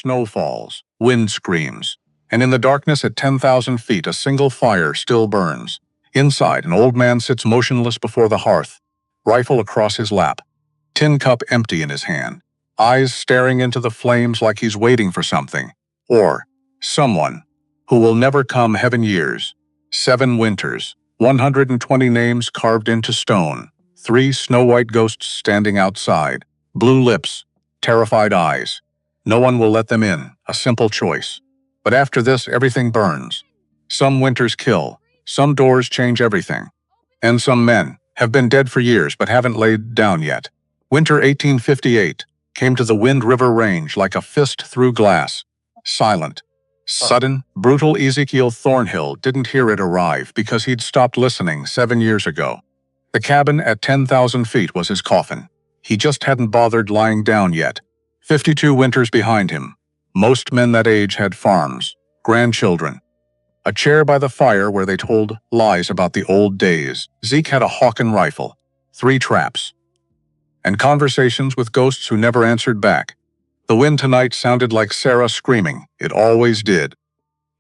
snow falls, wind screams, and in the darkness at 10,000 feet a single fire still burns. Inside, an old man sits motionless before the hearth, rifle across his lap, tin cup empty in his hand, eyes staring into the flames like he's waiting for something, or someone, who will never come. Heaven years, 7 winters, 120 names carved into stone, 3 snow-white ghosts standing outside, blue lips, terrified eyes. No one will let them in, a simple choice. But after this, everything burns. Some winters kill, some doors change everything. And some men have been dead for years but haven't laid down yet. Winter 1858 came to the Wind River Range like a fist through glass. Silent, sudden, brutal. Ezekiel Thornhill didn't hear it arrive because he'd stopped listening 7 years ago. The cabin at 10,000 feet was his coffin. He just hadn't bothered lying down yet. 52 winters behind him. Most men that age had farms, grandchildren, a chair by the fire where they told lies about the old days. Zeke had a Hawken rifle, 3 traps, and conversations with ghosts who never answered back. The wind tonight sounded like Sarah screaming. It always did.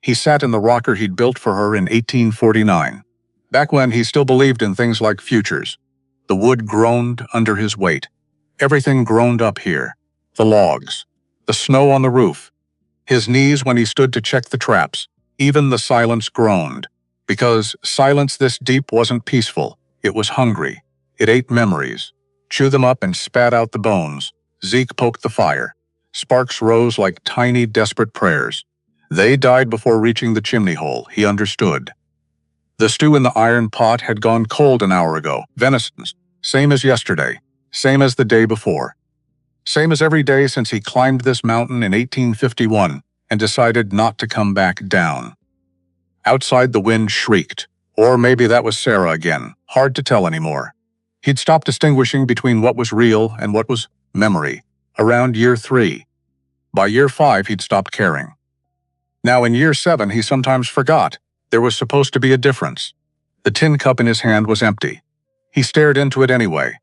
He sat in the rocker he'd built for her in 1849. Back when he still believed in things like futures. The wood groaned under his weight. Everything groaned up here. The logs, the snow on the roof, his knees when he stood to check the traps. Even the silence groaned, because silence this deep wasn't peaceful. It was hungry. It ate memories, chewed them up and spat out the bones. Zeke poked the fire. Sparks rose like tiny, desperate prayers. They died before reaching the chimney hole, he understood. The stew in the iron pot had gone cold an hour ago. Venisons, same as yesterday, same as the day before. Same as every day since he climbed this mountain in 1851 and decided not to come back down. Outside, the wind shrieked. Or maybe that was Sarah again. Hard to tell anymore. He'd stopped distinguishing between what was real and what was memory around year 3. By year 5, he'd stopped caring. Now in year 7, he sometimes forgot. There was supposed to be a difference. The tin cup in his hand was empty. He stared into it anyway.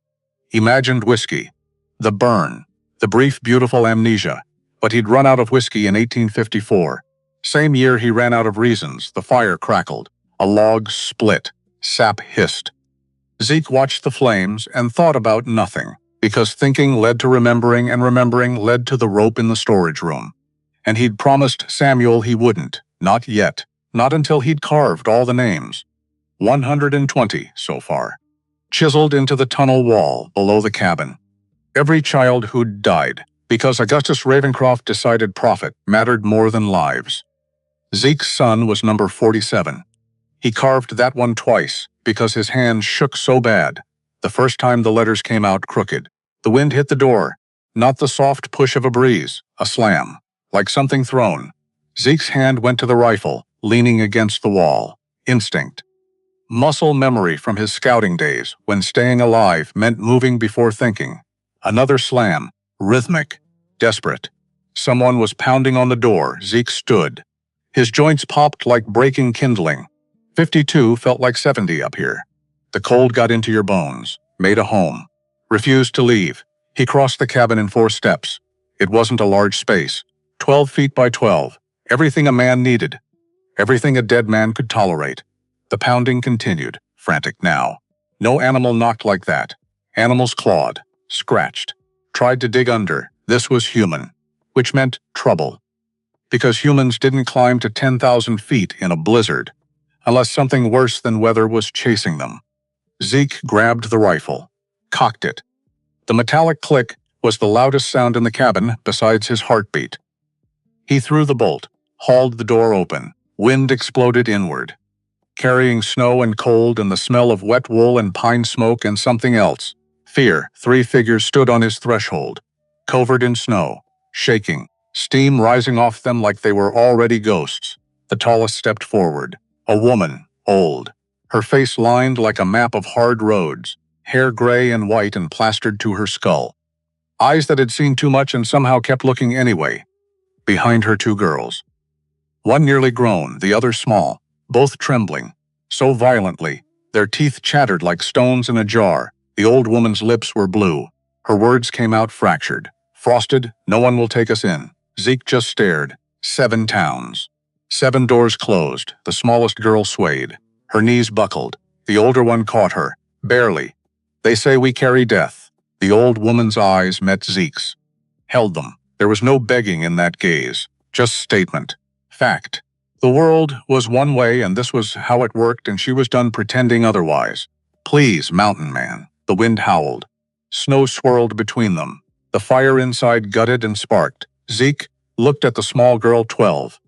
Imagined whiskey. The burn. The brief, beautiful amnesia. But he'd run out of whiskey in 1854. Same year he ran out of reasons. The fire crackled. A log split. Sap hissed. Zeke watched the flames and thought about nothing, because thinking led to remembering and remembering led to the rope in the storage room. And he'd promised Samuel he wouldn't. Not yet. Not until he'd carved all the names. 120 so far. Chiseled into the tunnel wall below the cabin. Every child who'd died, because Augustus Ravencroft decided profit mattered more than lives. Zeke's son was number 47. He carved that one twice, because his hand shook so bad. The first time the letters came out crooked. The wind hit the door, not the soft push of a breeze, a slam, like something thrown. Zeke's hand went to the rifle, leaning against the wall. Instinct. Muscle memory from his scouting days, when staying alive meant moving before thinking. Another slam, rhythmic, desperate. Someone was pounding on the door. Zeke stood. His joints popped like breaking kindling. 52 felt like 70 up here. The cold got into your bones, made a home. Refused to leave. He crossed the cabin in 4 steps. It wasn't a large space. 12 feet by 12. Everything a man needed. Everything a dead man could tolerate. The pounding continued, frantic now. No animal knocked like that. Animals clawed, scratched, tried to dig under. This was human, which meant trouble. Because humans didn't climb to 10,000 feet in a blizzard, unless something worse than weather was chasing them. Zeke grabbed the rifle, cocked it. The metallic click was the loudest sound in the cabin besides his heartbeat. He threw the bolt, hauled the door open. Wind exploded inward, carrying snow and cold and the smell of wet wool and pine smoke and something else. Fear. 3 figures stood on his threshold, covered in snow, shaking, steam rising off them like they were already ghosts. The tallest stepped forward. A woman, old, her face lined like a map of hard roads, hair gray and white and plastered to her skull. Eyes that had seen too much and somehow kept looking anyway. Behind her, 2 girls. One nearly grown, the other small, both trembling, so violently, their teeth chattered like stones in a jar. The old woman's lips were blue. Her words came out fractured. Frosted, no one will take us in. Zeke just stared. 7 towns. 7 doors closed. The smallest girl swayed. Her knees buckled. The older one caught her. Barely. They say we carry death. The old woman's eyes met Zeke's. Held them. There was no begging in that gaze. Just statement. Fact. The world was one way and this was how it worked and she was done pretending otherwise. Please, mountain man. The wind howled. Snow swirled between them. The fire inside gutted and sparked. Zeke looked at the small girl, 12.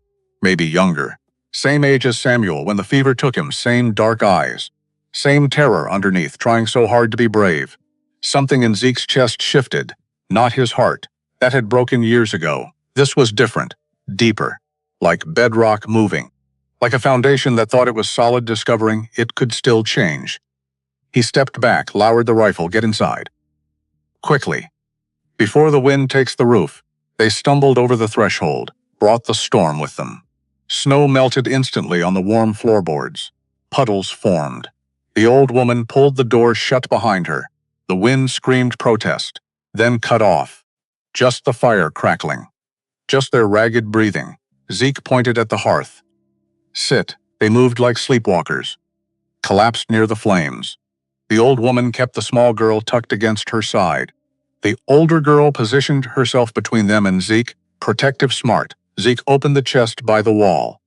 Maybe younger. Same age as Samuel when the fever took him, same dark eyes. Same terror underneath, trying so hard to be brave. Something in Zeke's chest shifted. Not his heart. That had broken years ago. This was different. Deeper. Like bedrock moving. Like a foundation that thought it was solid, discovering it could still change. He stepped back, lowered the rifle, get inside. Quickly. Before the wind takes the roof, they stumbled over the threshold, brought the storm with them. Snow melted instantly on the warm floorboards. Puddles formed. The old woman pulled the door shut behind her. The wind screamed protest, then cut off. Just the fire crackling. Just their ragged breathing. Zeke pointed at the hearth. Sit. They moved like sleepwalkers. Collapsed near the flames. The old woman kept the small girl tucked against her side. The older girl positioned herself between them and Zeke, protective smart. Zeke opened the chest by the wall.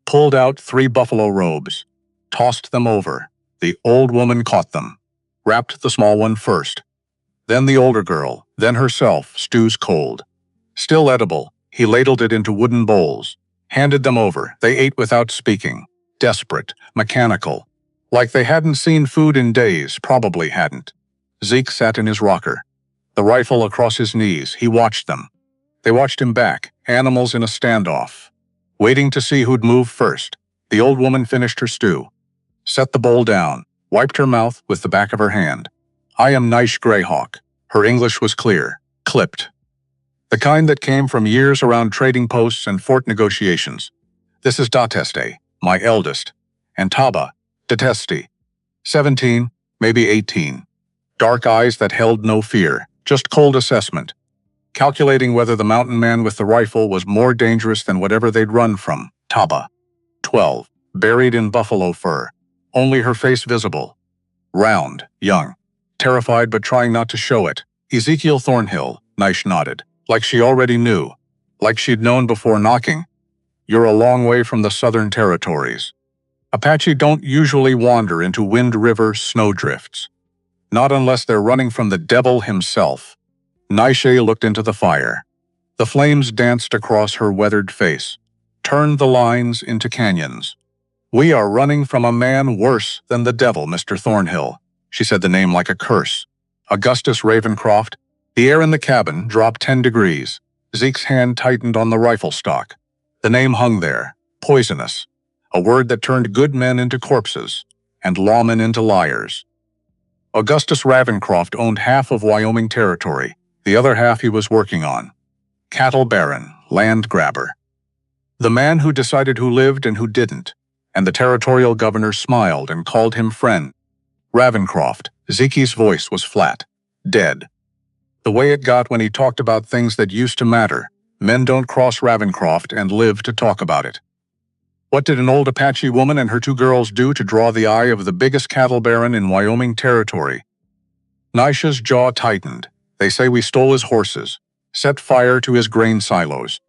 Pulled out 3 buffalo robes. Tossed them over. The old woman caught them. Wrapped the small one first. Then the older girl, then herself, stews cold. Still edible, he ladled it into wooden bowls. Handed them over. They ate without speaking. Desperate, mechanical. Like they hadn't seen food in days, probably hadn't. Zeke sat in his rocker. The rifle across his knees, he watched them. They watched him back, animals in a standoff. Waiting to see who'd move first. The old woman finished her stew. Set the bowl down, wiped her mouth with the back of her hand. I am Niche Greyhawk. Her English was clear, clipped. The kind that came from years around trading posts and fort negotiations. This is Dateste, my eldest, and Taba, Detesti. 17, maybe 18. Dark eyes that held no fear, just cold assessment. Calculating whether the mountain man with the rifle was more dangerous than whatever they'd run from. Taba. 12, buried in buffalo fur. Only her face visible. Round, young. Terrified but trying not to show it. Ezekiel Thornhill, Niche nodded. Like she already knew. Like she'd known before knocking. You're a long way from the southern territories. Apache don't usually wander into Wind River snowdrifts. Not unless they're running from the devil himself. Niche looked into the fire. The flames danced across her weathered face. Turned the lines into canyons. We are running from a man worse than the devil, Mr. Thornhill. She said the name like a curse. Augustus Ravencroft. The air in the cabin dropped 10 degrees. Zeke's hand tightened on the rifle stock. The name hung there, poisonous. A word that turned good men into corpses, and lawmen into liars. Augustus Ravencroft owned half of Wyoming territory. The other half he was working on. Cattle baron, land grabber. The man who decided who lived and who didn't. And the territorial governor smiled and called him friend. Ravencroft, Zeke's voice was flat, dead. The way it got when he talked about things that used to matter. Men don't cross Ravencroft and live to talk about it. What did an old Apache woman and her 2 girls do to draw the eye of the biggest cattle baron in Wyoming territory? Niche's jaw tightened. They say we stole his horses, set fire to his grain silos.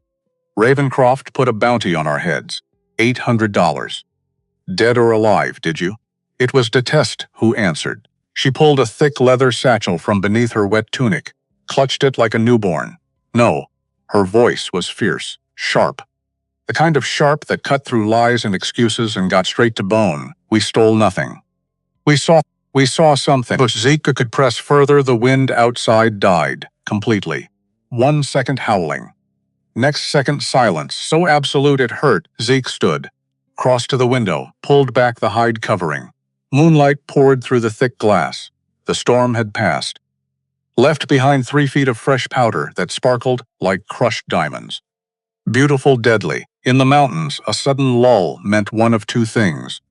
Ravencroft put a bounty on our heads, $800. Dead or alive, did you? It was Detest who answered. She pulled a thick leather satchel from beneath her wet tunic, clutched it like a newborn. No, her voice was fierce, sharp. The kind of sharp that cut through lies and excuses and got straight to bone. We stole nothing. We saw something. But Zeke could press further. The wind outside died, completely. 1 second howling. Next second silence, so absolute it hurt. Zeke stood, crossed to the window, pulled back the hide covering. Moonlight poured through the thick glass. The storm had passed. Left behind 3 feet of fresh powder that sparkled like crushed diamonds. Beautiful, deadly. In the mountains, a sudden lull meant one of 2 things.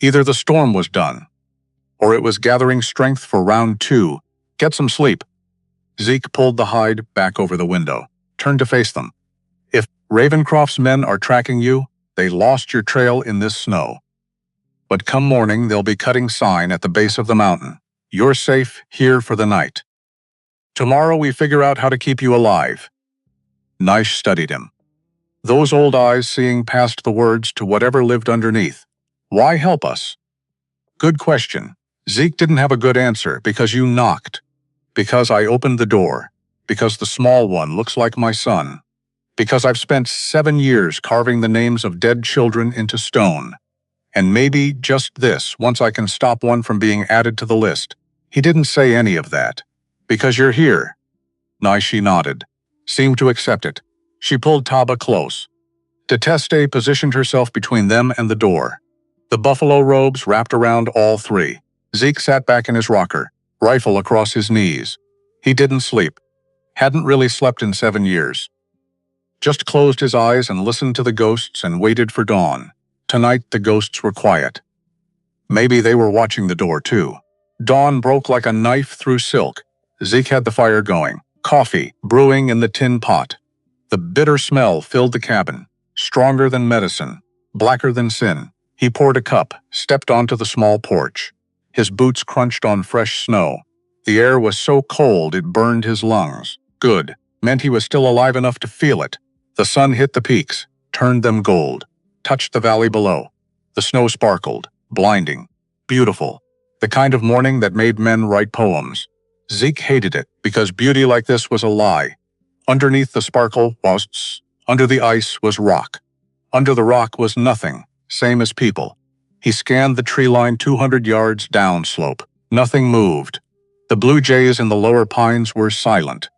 Either the storm was done, or it was gathering strength for round 2. Get some sleep. Zeke pulled the hide back over the window, turned to face them. Ravencroft's men are tracking you. They lost your trail in this snow. But come morning, they'll be cutting sign at the base of the mountain. You're safe here for the night. Tomorrow we figure out how to keep you alive." Naish studied him, those old eyes seeing past the words to whatever lived underneath. Why help us? Good question. Zeke didn't have a good answer. Because you knocked. Because I opened the door. Because the small one looks like my son. Because I've spent 7 years carving the names of dead children into stone. And maybe just this, once I can stop one from being added to the list. He didn't say any of that. Because you're here. Naishi nodded, seemed to accept it. She pulled Taba close. Deteste positioned herself between them and the door. The buffalo robes wrapped around all three. Zeke sat back in his rocker, rifle across his knees. He didn't sleep. Hadn't really slept in 7 years. Just closed his eyes and listened to the ghosts and waited for dawn. Tonight the ghosts were quiet. Maybe they were watching the door too. Dawn broke like a knife through silk. Zeke had the fire going, coffee brewing in the tin pot. The bitter smell filled the cabin, stronger than medicine, blacker than sin. He poured a cup, stepped onto the small porch. His boots crunched on fresh snow. The air was so cold it burned his lungs. Good, meant he was still alive enough to feel it. The sun hit the peaks, turned them gold, touched the valley below. The snow sparkled, blinding, beautiful. The kind of morning that made men write poems. Zeke hated it because beauty like this was a lie. Underneath the sparkle was, under the ice was rock. Under the rock was nothing, same as people. He scanned the tree line 200 yards downslope. Nothing moved. The blue jays in the lower pines were silent,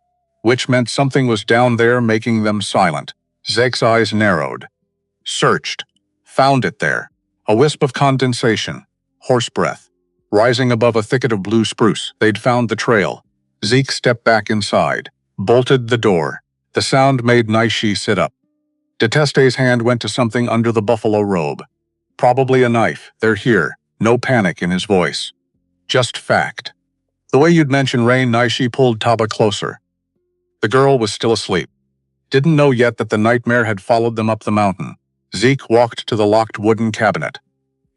which meant something was down there making them silent. Zeke's eyes narrowed. Searched. Found it there. A wisp of condensation. Horse breath. Rising above a thicket of blue spruce, they'd found the trail. Zeke stepped back inside. Bolted the door. The sound made Naishi sit up. Deteste's hand went to something under the buffalo robe. Probably a knife. They're here. No panic in his voice. Just fact. The way you'd mention rain, Naishi pulled Taba closer. The girl was still asleep. Didn't know yet that the nightmare had followed them up the mountain. Zeke walked to the locked wooden cabinet.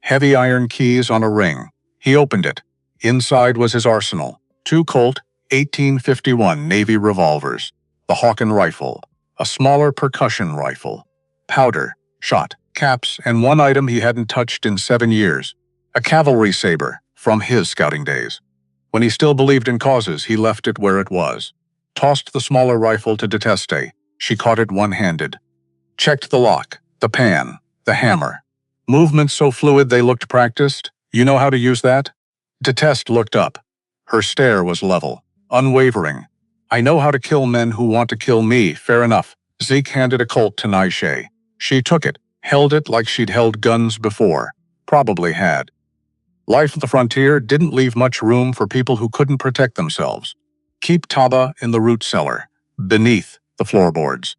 Heavy iron keys on a ring. He opened it. Inside was his arsenal. 2 Colt 1851 Navy revolvers. The Hawken rifle. A smaller percussion rifle. Powder, shot, caps, and one item he hadn't touched in 7 years. A cavalry saber from his scouting days. When he still believed in causes, he left it where it was. Tossed the smaller rifle to Deteste. She caught it one-handed. Checked the lock, the pan, the hammer. Movements so fluid they looked practiced. You know how to use that? Deteste looked up. Her stare was level, unwavering. I know how to kill men who want to kill me, fair enough. Zeke handed a Colt to Naishi. She took it, held it like she'd held guns before. Probably had. Life at the frontier didn't leave much room for people who couldn't protect themselves. Keep Taba in the root cellar, beneath the floorboards.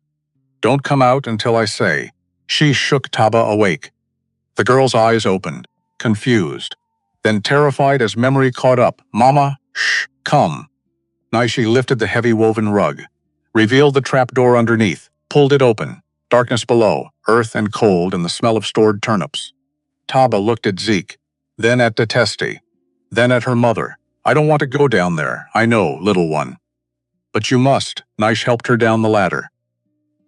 Don't come out until I say. She shook Taba awake. The girl's eyes opened, confused, then terrified as memory caught up. Mama, shh, come. Naishi lifted the heavy woven rug, revealed the trapdoor underneath, pulled it open. Darkness below, earth and cold and the smell of stored turnips. Taba looked at Zeke, then at Deteste, then at her mother. I don't want to go down there, I know, little one. But you must. Naish helped her down the ladder.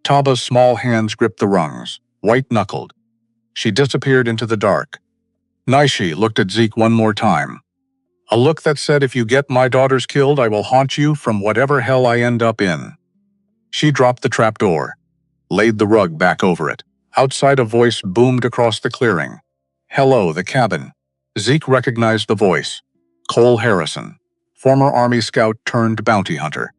Taba's small hands gripped the rungs, white-knuckled. She disappeared into the dark. Naishi looked at Zeke one more time. A look that said, if you get my daughters killed, I will haunt you from whatever hell I end up in. She dropped the trapdoor, laid the rug back over it. Outside a voice boomed across the clearing. Hello, the cabin. Zeke recognized the voice. Cole Harrison, former Army scout turned bounty hunter.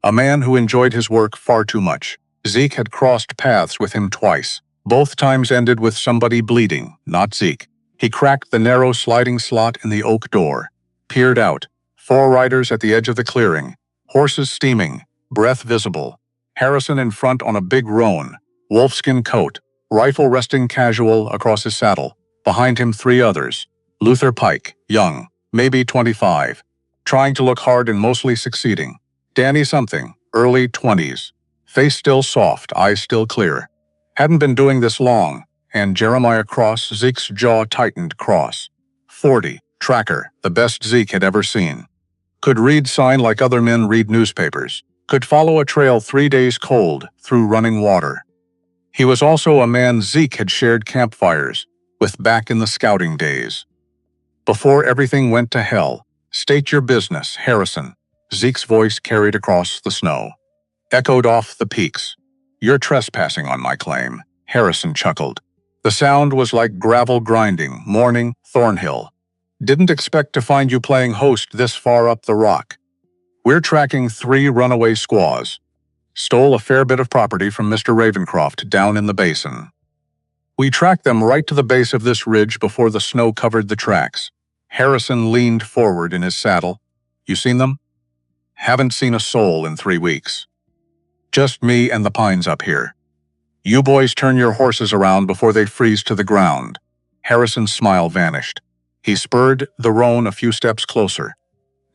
A man who enjoyed his work far too much. Zeke had crossed paths with him twice. Both times ended with somebody bleeding, not Zeke. He cracked the narrow sliding slot in the oak door, peered out. 4 riders at the edge of the clearing, horses steaming, breath visible. Harrison in front on a big roan, wolfskin coat, rifle resting casual across his saddle. Behind him 3 others. Luther Pike, young, maybe 25, trying to look hard and mostly succeeding. Danny something, early 20s. Face still soft, eyes still clear. Hadn't been doing this long, and Jeremiah Cross, Zeke's jaw tightened. Cross. 40, tracker, the best Zeke had ever seen. Could read sign like other men read newspapers. Could follow a trail 3 days cold through running water. He was also a man Zeke had shared campfires with back in the scouting days. Before everything went to hell, state your business, Harrison. Zeke's voice carried across the snow. Echoed off the peaks. You're trespassing on my claim, Harrison chuckled. The sound was like gravel grinding. Morning, Thornhill. Didn't expect to find you playing host this far up the rock. We're tracking 3 runaway squaws. Stole a fair bit of property from Mr. Ravencroft down in the basin. We tracked them right to the base of this ridge before the snow covered the tracks. Harrison leaned forward in his saddle. You seen them? Haven't seen a soul in 3 weeks. Just me and the pines up here. You boys turn your horses around before they freeze to the ground. Harrison's smile vanished. He spurred the roan a few steps closer.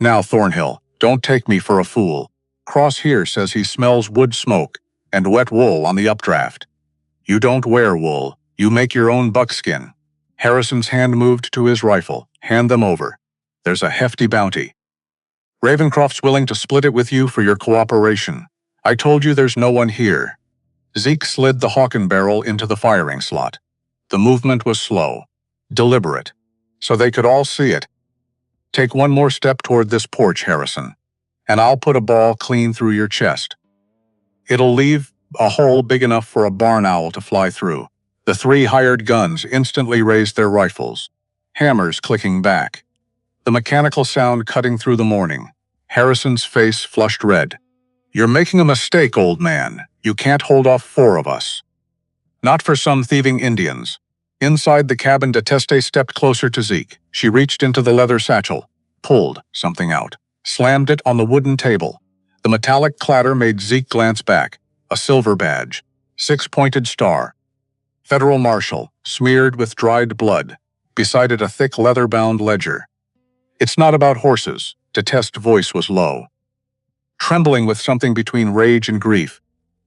Now, Thornhill, don't take me for a fool. Cross here says he smells wood smoke and wet wool on the updraft. You don't wear wool. You make your own buckskin. Harrison's hand moved to his rifle. Hand them over. There's a hefty bounty. Ravencroft's willing to split it with you for your cooperation. I told you there's no one here. Zeke slid the Hawken barrel into the firing slot. The movement was slow, deliberate, so they could all see it. Take one more step toward this porch, Harrison, and I'll put a ball clean through your chest. It'll leave a hole big enough for a barn owl to fly through. The 3 hired guns instantly raised their rifles, hammers clicking back. The mechanical sound cutting through the morning. Harrison's face flushed red. You're making a mistake, old man. You can't hold off 4 of us. Not for some thieving Indians. Inside the cabin, Deteste stepped closer to Zeke. She reached into the leather satchel, pulled something out, slammed it on the wooden table. The metallic clatter made Zeke glance back. A silver badge, 6-pointed star. Federal Marshal, smeared with dried blood, beside it a thick leather-bound ledger. It's not about horses. Deteste's voice was low, trembling with something between rage and grief.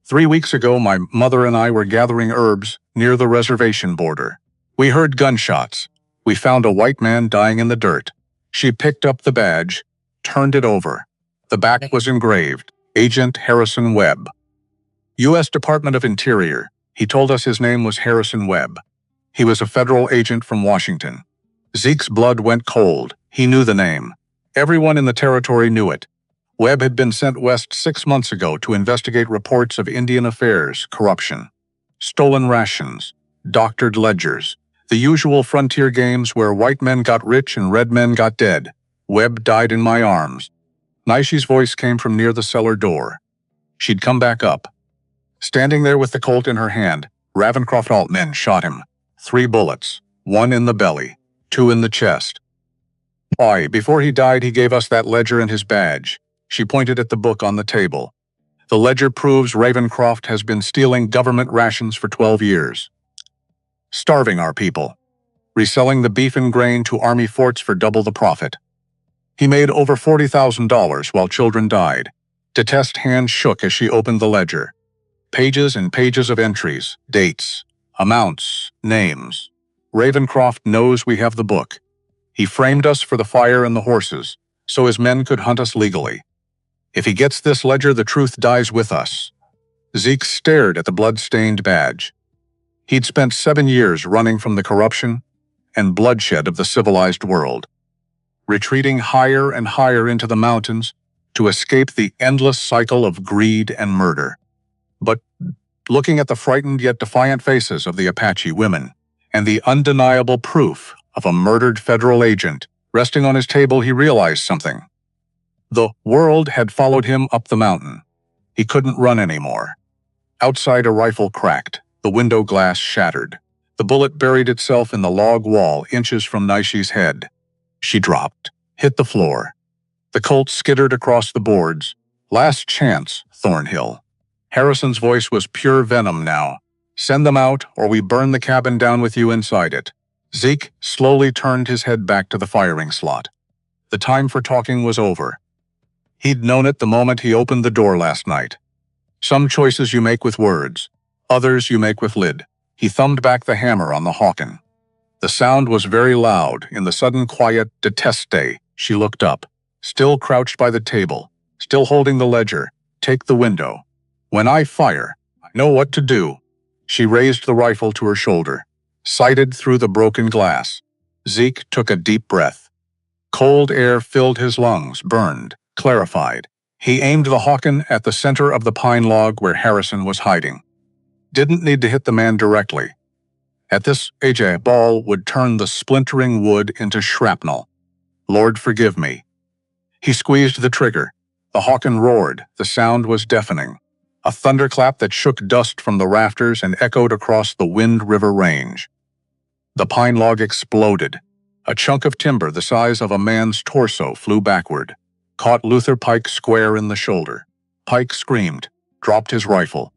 3 weeks ago, my mother and I were gathering herbs near the reservation border. We heard gunshots. We found a white man dying in the dirt. She picked up the badge, turned it over. The back was engraved, Agent Harrison Webb. U.S. Department of Interior. He told us his name was Harrison Webb. He was a federal agent from Washington. Zeke's blood went cold. He knew the name. Everyone in the territory knew it. Webb had been sent west 6 months ago to investigate reports of Indian affairs, corruption, stolen rations, doctored ledgers, the usual frontier games where white men got rich and red men got dead. Webb died in my arms. Naishi's voice came from near the cellar door. She'd come back up. Standing there with the Colt in her hand, Ravencroft Altman shot him. 3 bullets, 1 in the belly, 2 in the chest. Why, before he died, he gave us that ledger and his badge. She pointed at the book on the table. The ledger proves Ravencroft has been stealing government rations for 12 years. Starving our people. Reselling the beef and grain to army forts for double the profit. He made over $40,000 while children died. Deteste's hand shook as she opened the ledger. Pages and pages of entries, dates, amounts, names. Ravencroft knows we have the book. He framed us for the fire and the horses, so his men could hunt us legally. If he gets this ledger, the truth dies with us. Zeke stared at the blood-stained badge. He'd spent 7 years running from the corruption and bloodshed of the civilized world, retreating higher and higher into the mountains to escape the endless cycle of greed and murder. But looking at the frightened yet defiant faces of the Apache women and the undeniable proof of a murdered federal agent resting on his table, he realized something. The world had followed him up the mountain. He couldn't run anymore. Outside, a rifle cracked, the window glass shattered. The bullet buried itself in the log wall inches from Naishi's head. She dropped, hit the floor. The Colt skittered across the boards. Last chance, Thornhill. Harrison's voice was pure venom now. Send them out, or we burn the cabin down with you inside it. Zeke slowly turned his head back to the firing slot. The time for talking was over. He'd known it the moment he opened the door last night. Some choices you make with words, others you make with lid. He thumbed back the hammer on the Hawken. The sound was very loud. In the sudden quiet deteste, she looked up, still crouched by the table, still holding the ledger. Take the window. When I fire, I know what to do. She raised the rifle to her shoulder, sighted through the broken glass. Zeke took a deep breath. Cold air filled his lungs, burned, clarified. He aimed the Hawken at the center of the pine log where Harrison was hiding. Didn't need to hit the man directly. At this, a ball would turn the splintering wood into shrapnel. Lord forgive me. He squeezed the trigger. The Hawken roared. The sound was deafening. A thunderclap that shook dust from the rafters and echoed across the Wind River Range. The pine log exploded. A chunk of timber the size of a man's torso flew backward, caught Luther Pike square in the shoulder. Pike screamed, dropped his rifle,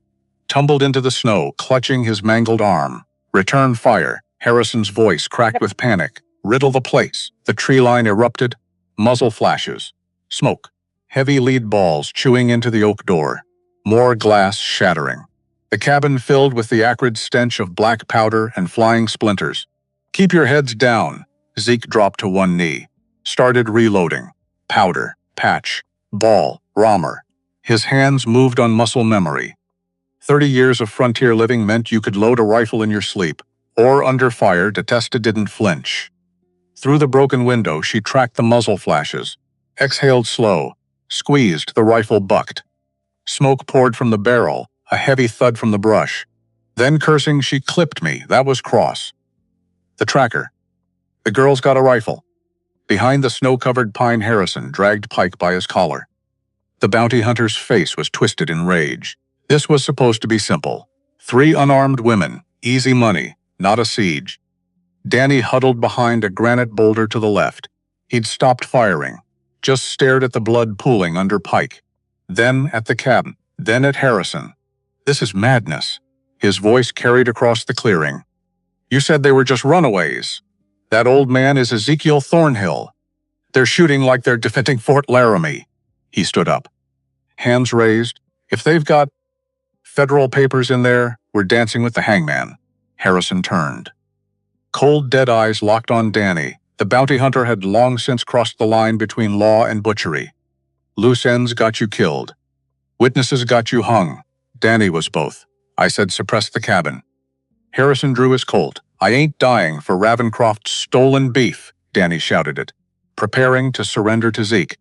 tumbled into the snow, clutching his mangled arm. Return fire. Harrison's voice cracked with panic. Riddle the place. The tree line erupted. Muzzle flashes. Smoke. Heavy lead balls chewing into the oak door. More glass shattering. The cabin filled with the acrid stench of black powder and flying splinters. Keep your heads down. Zeke dropped to one knee. Started reloading. Powder, patch, ball, Romer. His hands moved on muscle memory. 30 years of frontier living meant you could load a rifle in your sleep, or under fire. Detesta didn't flinch. Through the broken window, she tracked the muzzle flashes, exhaled slow, squeezed, the rifle bucked. Smoke poured from the barrel, a heavy thud from the brush. Then cursing, she clipped me. That was cross. The tracker. The girl's got a rifle. Behind the snow-covered pine, Harrison dragged Pike by his collar. The bounty hunter's face was twisted in rage. This was supposed to be simple. 3 unarmed women, easy money, not a siege. Danny huddled behind a granite boulder to the left. He'd stopped firing, just stared at the blood pooling under Pike. Then at the cabin, then at Harrison. This is madness. His voice carried across the clearing. You said they were just runaways. That old man is Ezekiel Thornhill. They're shooting like they're defending Fort Laramie. He stood up. Hands raised. If they've got federal papers in there, we're dancing with the hangman. Harrison turned. Cold, dead eyes locked on Danny. The bounty hunter had long since crossed the line between law and butchery. Loose ends got you killed. Witnesses got you hung. Danny was both. I said suppress the cabin. Harrison drew his Colt. I ain't dying for Ravencroft's stolen beef, Danny shouted it, preparing to surrender to Zeke.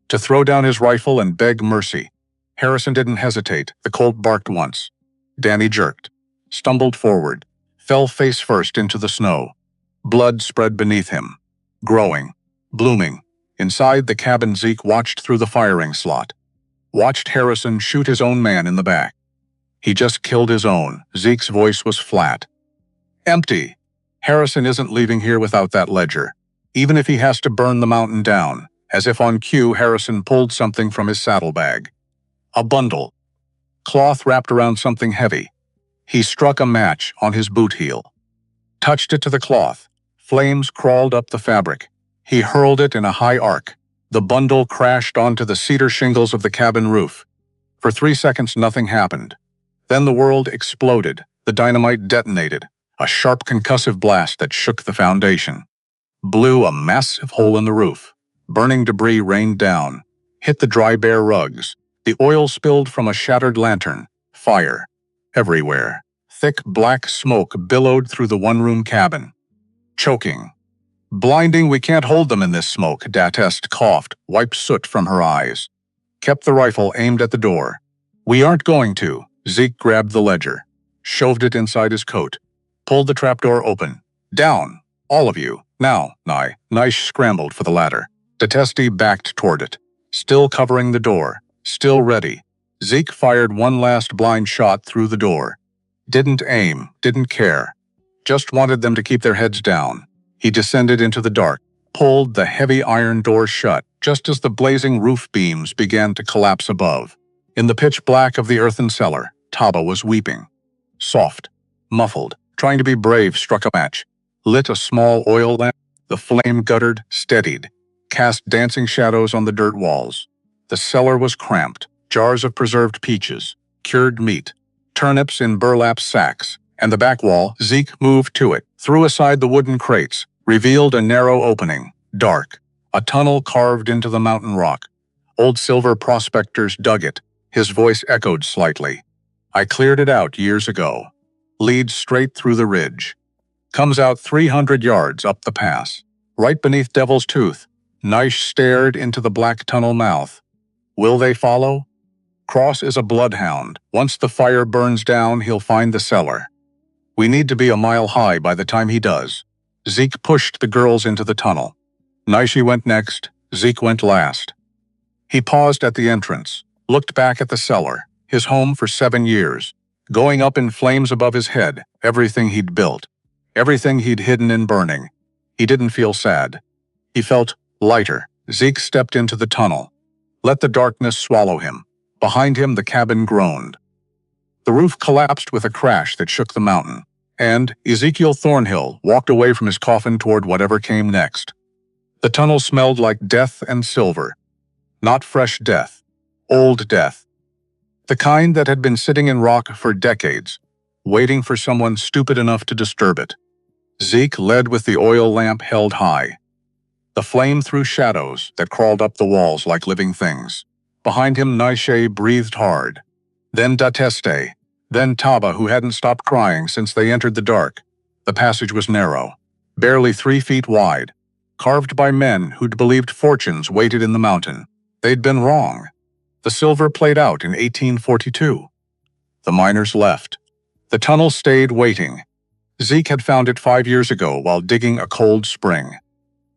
To throw down his rifle and beg mercy. Harrison didn't hesitate. The Colt barked once. Danny jerked, stumbled forward, fell face first into the snow. Blood spread beneath him, growing, blooming. Inside the cabin, Zeke watched through the firing slot. Watched Harrison shoot his own man in the back. He just killed his own. Zeke's voice was flat. Empty. Harrison isn't leaving here without that ledger, even if he has to burn the mountain down. As if on cue, Harrison pulled something from his saddlebag. A bundle. Cloth wrapped around something heavy. He struck a match on his boot heel. Touched it to the cloth. Flames crawled up the fabric. He hurled it in a high arc. The bundle crashed onto the cedar shingles of the cabin roof. For 3 seconds, nothing happened. Then the world exploded. The dynamite detonated. A sharp concussive blast that shook the foundation. Blew a massive hole in the roof. Burning debris rained down. Hit the dry, bare rugs. The oil spilled from a shattered lantern. Fire. Everywhere. Thick black smoke billowed through the one-room cabin. Choking. Blinding, we can't hold them in this smoke, Datest coughed, wiped soot from her eyes. Kept the rifle aimed at the door. We aren't going to. Zeke grabbed the ledger. Shoved it inside his coat. Pulled the trapdoor open. Down. All of you. Now, Nye. Nysh scrambled for the ladder. Detesti backed toward it. Still covering the door. Still ready. Zeke fired one last blind shot through the door. Didn't aim. Didn't care. Just wanted them to keep their heads down. He descended into the dark, pulled the heavy iron door shut just as the blazing roof beams began to collapse above. In the pitch black of the earthen cellar, Taba was weeping. Soft, muffled, trying to be brave, struck a match. Lit a small oil lamp. The flame guttered, steadied, cast dancing shadows on the dirt walls. The cellar was cramped, jars of preserved peaches, cured meat, turnips in burlap sacks, and the back wall. Zeke moved to it, threw aside the wooden crates, revealed a narrow opening, dark, a tunnel carved into the mountain rock. Old silver prospectors dug it. His voice echoed slightly. I cleared it out years ago. Leads straight through the ridge. Comes out 300 yards up the pass. Right beneath Devil's Tooth, Naish stared into the black tunnel mouth. Will they follow? Cross is a bloodhound. Once the fire burns down, he'll find the cellar. We need to be a mile high by the time he does. Zeke pushed the girls into the tunnel. Naishi went next, Zeke went last. He paused at the entrance, looked back at the cellar, his home for 7 years, going up in flames above his head, everything he'd built, everything he'd hidden in burning. He didn't feel sad. He felt lighter. Zeke stepped into the tunnel. Let the darkness swallow him. Behind him, the cabin groaned. The roof collapsed with a crash that shook the mountain, and Ezekiel Thornhill walked away from his coffin toward whatever came next. The tunnel smelled like death and silver. Not fresh death, old death. The kind that had been sitting in rock for decades, waiting for someone stupid enough to disturb it. Zeke led with the oil lamp held high. The flame threw shadows that crawled up the walls like living things. Behind him, Naishe breathed hard. Then Dateste. Then Taba, who hadn't stopped crying since they entered the dark. The passage was narrow, barely 3 feet wide, carved by men who'd believed fortunes waited in the mountain. They'd been wrong. The silver played out in 1842. The miners left. The tunnel stayed waiting. Zeke had found it 5 years ago while digging a cold spring.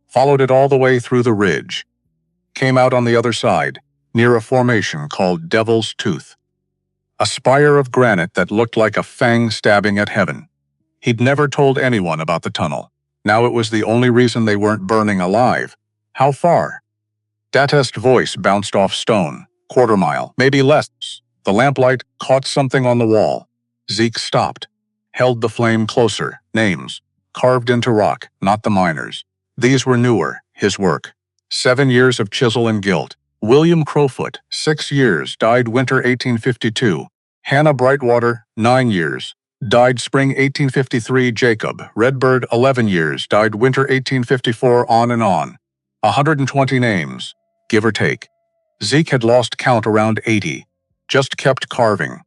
Followed it all the way through the ridge. Came out on the other side, near a formation called Devil's Tooth. A spire of granite that looked like a fang stabbing at heaven. He'd never told anyone about the tunnel. Now it was the only reason they weren't burning alive. How far? Datest's voice bounced off stone. 1/4 mile, maybe less. The lamplight caught something on the wall. Zeke stopped. Held the flame closer. Names. Carved into rock, not the miners. These were newer, his work. 7 years of chisel and gilt. William Crowfoot, 6 years, died winter 1852. Hannah Brightwater, 9 years. Died spring 1853. Jacob Redbird, 11 years, died winter 1854, on and on. 120 names, give or take. Zeke had lost count around 80. Just kept carving.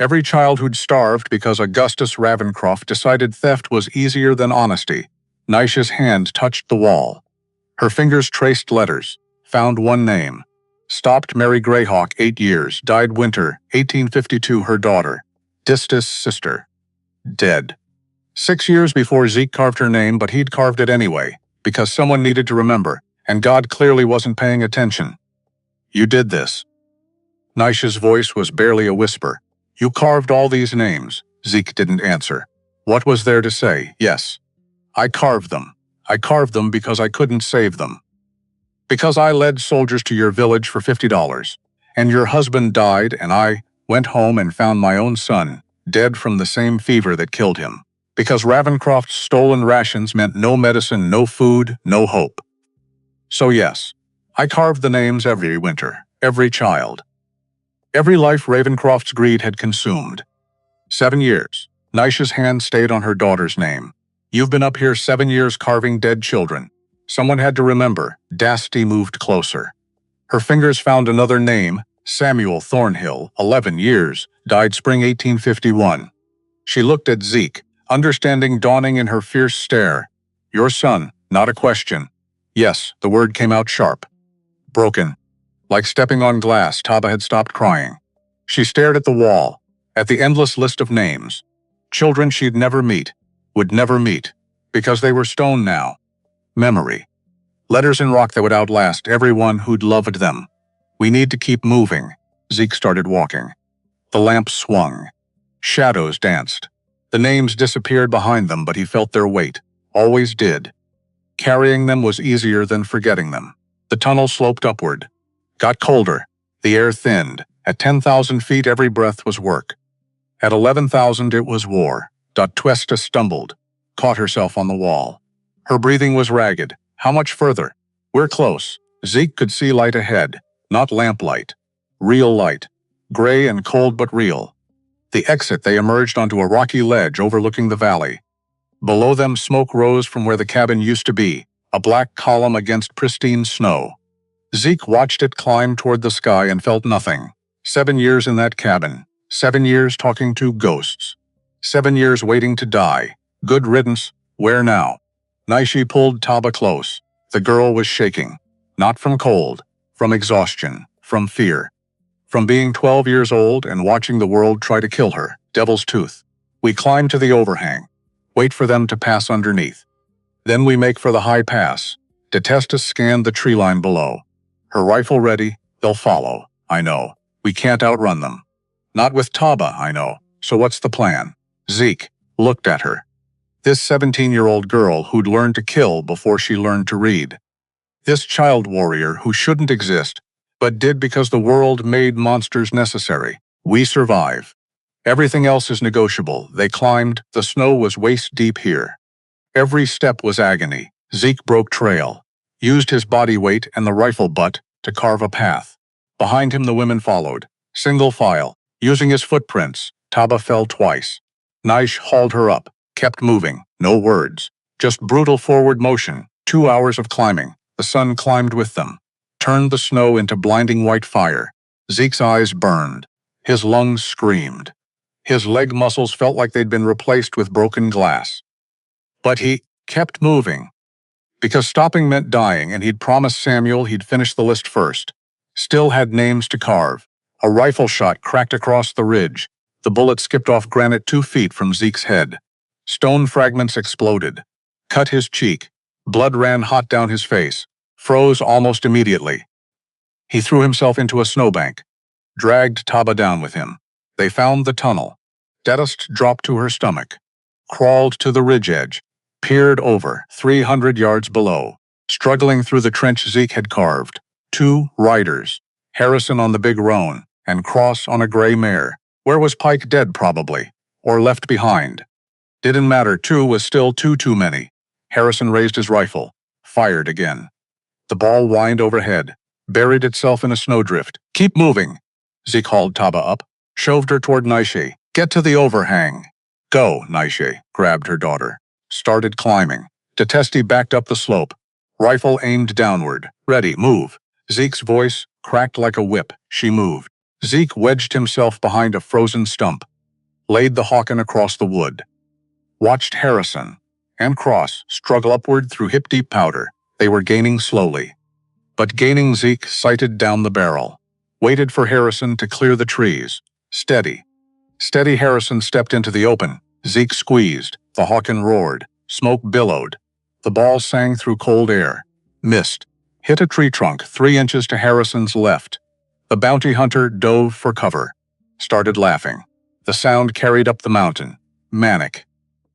Every child who'd starved because Augustus Ravencroft decided theft was easier than honesty. Naisha's hand touched the wall. Her fingers traced letters, found one name. Stopped Mary Greyhawk, 8 years, died winter, 1852, her daughter. Distis' sister. Dead. 6 years before Zeke carved her name, but he'd carved it anyway, because someone needed to remember, and God clearly wasn't paying attention. You did this. Naisha's voice was barely a whisper. You carved all these names. Zeke didn't answer. What was there to say? Yes. I carved them. I carved them because I couldn't save them. Because I led soldiers to your village for $50, and your husband died, and I went home and found my own son, dead from the same fever that killed him. Because Ravencroft's stolen rations meant no medicine, no food, no hope. So yes, I carved the names every winter, every child. Every life Ravencroft's greed had consumed. 7 years. Naisha's hand stayed on her daughter's name. You've been up here 7 years carving dead children. Someone had to remember. Dasti moved closer. Her fingers found another name, Samuel Thornhill, 11 years, died spring 1851. She looked at Zeke, understanding dawning in her fierce stare. Your son, not a question. Yes, the word came out sharp. Broken. Like stepping on glass, Taba had stopped crying. She stared at the wall, at the endless list of names. Children she'd never meet, would never meet, because they were stone now. Memory. Letters in rock that would outlast everyone who'd loved them. We need to keep moving. Zeke started walking. The lamp swung. Shadows danced. The names disappeared behind them, but he felt their weight. Always did. Carrying them was easier than forgetting them. The tunnel sloped upward. Got colder. The air thinned. At 10,000 feet, every breath was work. At 11,000, it was war. Twesta stumbled, caught herself on the wall. Her breathing was ragged. How much further? We're close. Zeke could see light ahead. Not lamplight. Real light. gray and cold but real. The exit, they emerged onto a rocky ledge overlooking the valley. Below them, smoke rose from where the cabin used to be, a black column against pristine snow. Zeke watched it climb toward the sky and felt nothing. 7 years in that cabin. 7 years talking to ghosts. 7 years waiting to die. Good riddance. Where now? Naishi pulled Taba close. The girl was shaking. Not from cold. From exhaustion. From fear. From being 12 years old and watching the world try to kill her. Devil's Tooth. We climb to the overhang. Wait for them to pass underneath. Then we make for the high pass. Detesta scanned the tree line below. Her rifle ready, they'll follow, I know. We can't outrun them. Not with Taba, I know. So what's the plan? Zeke looked at her. This 17-year-old girl who'd learned to kill before she learned to read. This child warrior who shouldn't exist, but did because the world made monsters necessary. We survive. Everything else is negotiable. They climbed. The snow was waist-deep here. Every step was agony. Zeke broke trail, used his body weight and the rifle butt to carve a path. Behind him the women followed, single file, using his footprints. Taba fell twice. Naish hauled her up, kept moving, no words, just brutal forward motion. 2 hours of climbing. The sun climbed with them, turned the snow into blinding white fire. Zeke's eyes burned. His lungs screamed. His leg muscles felt like they'd been replaced with broken glass. But he kept moving. Because stopping meant dying, and he'd promised Samuel he'd finish the list first. Still had names to carve. A rifle shot cracked across the ridge. The bullet skipped off granite 2 feet from Zeke's head. Stone fragments exploded. Cut his cheek. Blood ran hot down his face. Froze almost immediately. He threw himself into a snowbank. Dragged Taba down with him. They found the tunnel. Detest dropped to her stomach. Crawled to the ridge edge. Peered over, 300 yards below. Struggling through the trench Zeke had carved. 2 riders. Harrison on the big roan, and Cross on a gray mare. Where was Pike? Dead probably. Or left behind. Didn't matter, 2 was still too many. Harrison raised his rifle. Fired again. The ball whined overhead. Buried itself in a snowdrift. Keep moving. Zeke hauled Taba up. Shoved her toward Naishi. Get to the overhang. Go, Naishi grabbed her daughter. Started climbing. Detesti backed up the slope. Rifle aimed downward. Ready, move. Zeke's voice cracked like a whip. She moved. Zeke wedged himself behind a frozen stump. Laid the Hawken across the wood. Watched Harrison and Cross struggle upward through hip-deep powder. They were gaining slowly. But gaining, Zeke sighted down the barrel. Waited for Harrison to clear the trees. Steady. Steady. Harrison stepped into the open. Zeke squeezed. The Hawken roared. Smoke billowed. The ball sang through cold air. Missed. Hit a tree trunk 3 inches to Harrison's left. The bounty hunter dove for cover. Started laughing. The sound carried up the mountain. Manic.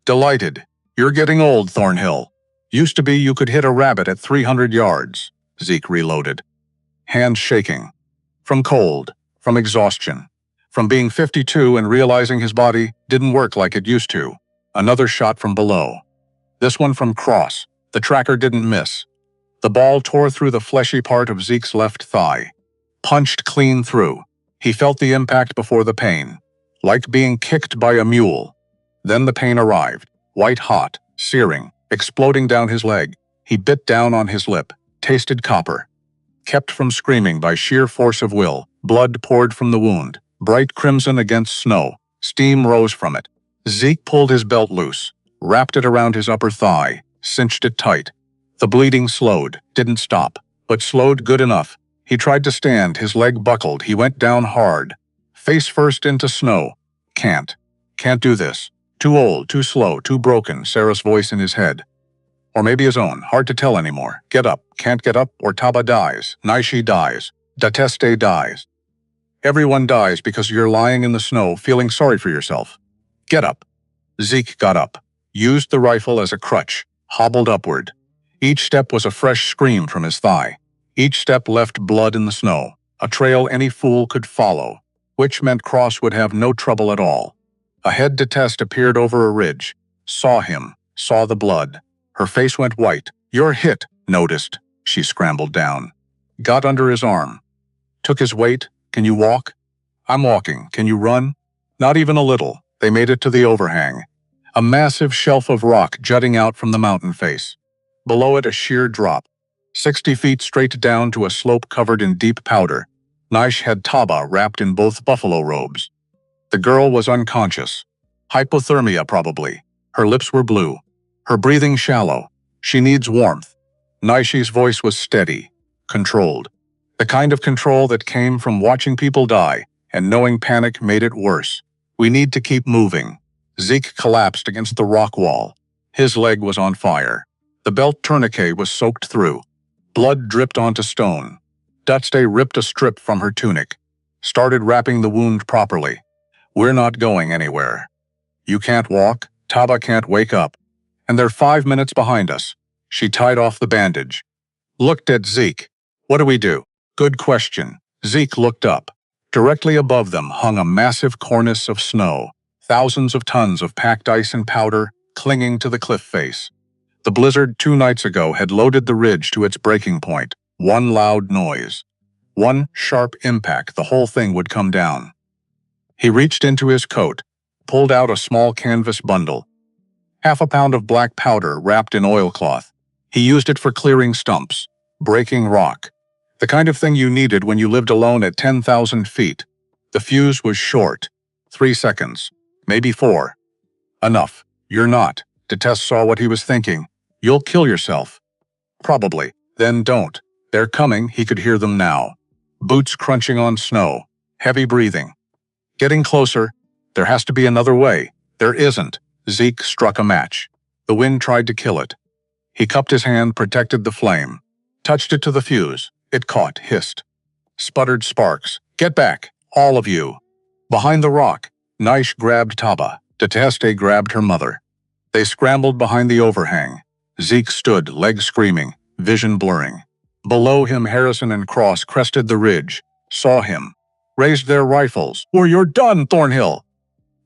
Delighted. You're getting old, Thornhill. Used to be you could hit a rabbit at 300 yards. Zeke reloaded. Hands shaking. From cold. From exhaustion. From being 52 and realizing his body didn't work like it used to. Another shot from below. This one from Cross. The tracker didn't miss. The ball tore through the fleshy part of Zeke's left thigh. Punched clean through. He felt the impact before the pain. Like being kicked by a mule. Then the pain arrived. White hot, searing, exploding down his leg. He bit down on his lip. Tasted copper. Kept from screaming by sheer force of will. Blood poured from the wound. Bright crimson against snow. Steam rose from it. Zeke pulled his belt loose. Wrapped it around his upper thigh. Cinched it tight. The bleeding slowed. Didn't stop. But slowed good enough. He tried to stand. His leg buckled. He went down hard. Face first into snow. Can't. Can't do this. Too old, too slow, too broken, Sarah's voice in his head. Or maybe his own. Hard to tell anymore. Get up. Can't get up, or Taba dies. Naishi dies. Deteste dies. Everyone dies because you're lying in the snow feeling sorry for yourself. Get up. Zeke got up. Used the rifle as a crutch. Hobbled upward. Each step was a fresh scream from his thigh. Each step left blood in the snow. A trail any fool could follow. Which meant Cross would have no trouble at all. Ahead, Detest appeared over a ridge. Saw him. Saw the blood. Her face went white. You're hit, noticed. She scrambled down. Got under his arm. Took his weight. Can you walk? I'm walking. Can you run? Not even a little. They made it to the overhang. A massive shelf of rock jutting out from the mountain face. Below it, a sheer drop. 60 feet straight down to a slope covered in deep powder. Naish had Taba wrapped in both buffalo robes. The girl was unconscious. Hypothermia, probably. Her lips were blue. Her breathing shallow. She needs warmth. Naishi's voice was steady, controlled. The kind of control that came from watching people die, and knowing panic made it worse. We need to keep moving. Zeke collapsed against the rock wall. His leg was on fire. The belt tourniquet was soaked through. Blood dripped onto stone. Datste ripped a strip from her tunic. Started wrapping the wound properly. We're not going anywhere. You can't walk, Taba can't wake up. And they're 5 minutes behind us. She tied off the bandage. Looked at Zeke. What do we do? Good question. Zeke looked up. Directly above them hung a massive cornice of snow. Thousands of tons of packed ice and powder clinging to the cliff face. The blizzard 2 nights ago had loaded the ridge to its breaking point. One loud noise. One sharp impact, the whole thing would come down. He reached into his coat, pulled out a small canvas bundle. 1/2 pound of black powder wrapped in oilcloth. He used it for clearing stumps, breaking rock. The kind of thing you needed when you lived alone at 10,000 feet. The fuse was short. 3 seconds. Maybe 4. Enough. You're not. Detest saw what he was thinking. You'll kill yourself. Probably. Then don't. They're coming, he could hear them now. Boots crunching on snow. Heavy breathing. Getting closer. There has to be another way. There isn't. Zeke struck a match. The wind tried to kill it. He cupped his hand, protected the flame. Touched it to the fuse. It caught, hissed. Sputtered sparks. Get back, all of you. Behind the rock, Naish grabbed Taba. Deteste grabbed her mother. They scrambled behind the overhang. Zeke stood, legs screaming, vision blurring. Below him, Harrison and Cross crested the ridge, saw him, raised their rifles. Or you're done, Thornhill!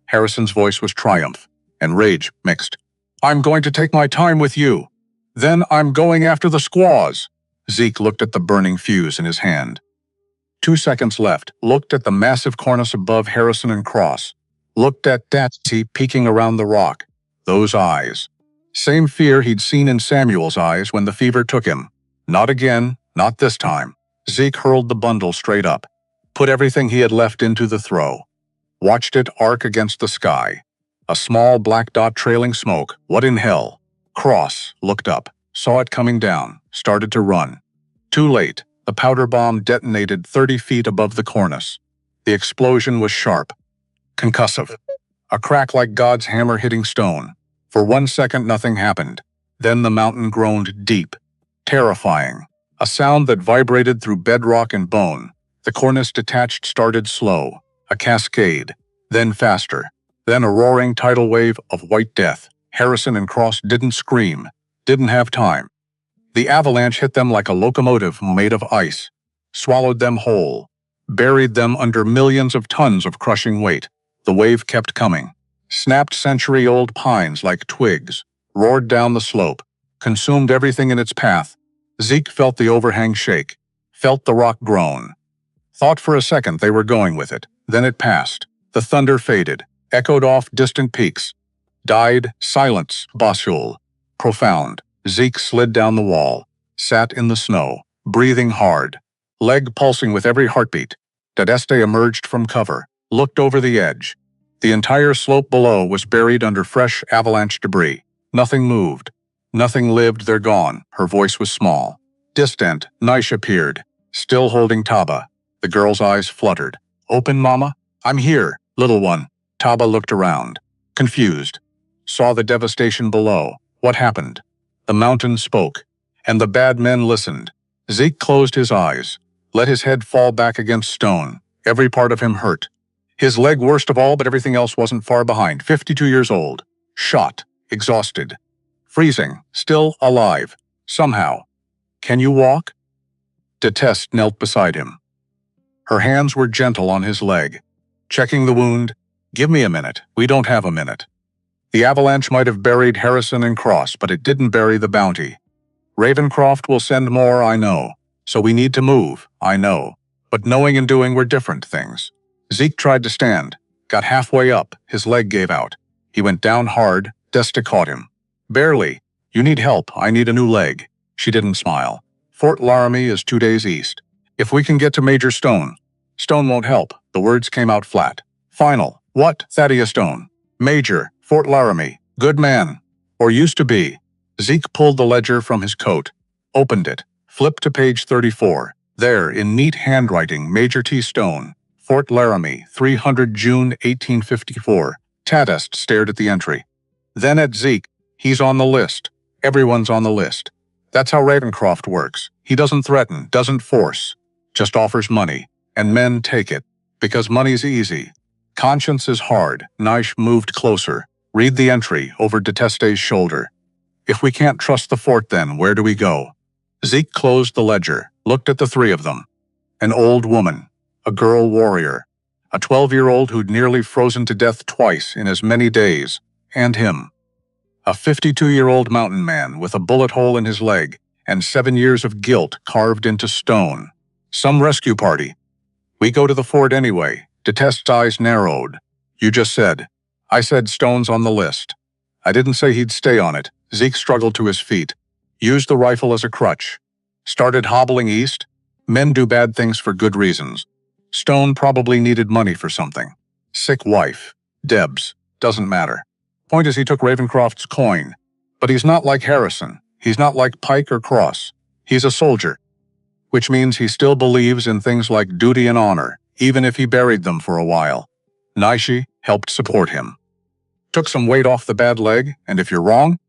Harrison's voice was triumph, and rage mixed. I'm going to take my time with you. Then I'm going after the squaws. Zeke looked at the burning fuse in his hand. 2 seconds left, looked at the massive cornice above Harrison and Cross. Looked at Datste peeking around the rock. Those eyes. Same fear he'd seen in Samuel's eyes when the fever took him. Not again, not this time. Zeke hurled the bundle straight up. Put everything he had left into the throw. Watched it arc against the sky. A small black dot trailing smoke. What in hell? Cross looked up, saw it coming down, started to run. Too late. The powder bomb detonated 30 feet above the cornice. The explosion was sharp. Concussive. A crack like God's hammer hitting stone. For 1 second nothing happened. Then the mountain groaned deep. Terrifying. A sound that vibrated through bedrock and bone. The cornice detached, started slow. A cascade. Then faster. Then a roaring tidal wave of white death. Harrison and Cross didn't scream. Didn't have time. The avalanche hit them like a locomotive made of ice. Swallowed them whole. Buried them under millions of tons of crushing weight. The wave kept coming. Snapped century-old pines like twigs. Roared down the slope. Consumed everything in its path. Zeke felt the overhang shake. Felt the rock groan. Thought for a second they were going with it. Then it passed. The thunder faded. Echoed off distant peaks. Died. Silence. Bosul. Profound. Zeke slid down the wall. Sat in the snow. Breathing hard. Leg pulsing with every heartbeat. Dateste emerged from cover. Looked over the edge. The entire slope below was buried under fresh avalanche debris. Nothing moved. Nothing lived, they're gone. Her voice was small. Distant, Naish appeared, still holding Taba. The girl's eyes fluttered. Open, Mama? I'm here, little one. Taba looked around. Confused. Saw the devastation below. What happened? The mountain spoke, and the bad men listened. Zeke closed his eyes, let his head fall back against stone. Every part of him hurt. His leg worst of all, but everything else wasn't far behind. 52 years old. Shot. Exhausted. Freezing. Still alive. Somehow. Can you walk? Detest knelt beside him. Her hands were gentle on his leg. Checking the wound. Give me a minute. We don't have a minute. The avalanche might have buried Harrison and Cross, but it didn't bury the bounty. Ravencroft will send more, I know. So we need to move, I know. But knowing and doing were different things. Zeke tried to stand, got halfway up, his leg gave out. He went down hard, Desta caught him. Barely. You need help, I need a new leg. She didn't smile. Fort Laramie is 2 days east. If we can get to Major Stone. Stone won't help, the words came out flat. Final. What? Thaddeus Stone. Major, Fort Laramie. Good man. Or used to be. Zeke pulled the ledger from his coat, opened it, flipped to page 34. There, in neat handwriting, Major T. Stone, Fort Laramie, 300 June 1854. Tadest stared at the entry. Then at Zeke. He's on the list. Everyone's on the list. That's how Ravencroft works. He doesn't threaten, doesn't force, just offers money. And men take it. Because money's easy. Conscience is hard. Naish moved closer. Read the entry over Deteste's shoulder. If we can't trust the fort, then where do we go? Zeke closed the ledger, looked at the three of them. An old woman, a girl warrior, a 12-year-old who'd nearly frozen to death twice in as many days, and him. A 52-year-old mountain man with a bullet hole in his leg and 7 years of guilt carved into stone. Some rescue party. We go to the fort anyway. Detest's eyes narrowed. You just said. I said Stone's on the list. I didn't say he'd stay on it. Zeke struggled to his feet. Used the rifle as a crutch. Started hobbling east. Men do bad things for good reasons. Stone probably needed money for something. Sick wife. Debs. Doesn't matter. Point is he took Ravencroft's coin. But he's not like Harrison. He's not like Pike or Cross. He's a soldier. Which means he still believes in things like duty and honor, even if he buried them for a while. Naishi helped support him. Took some weight off the bad leg, and if you're wrong,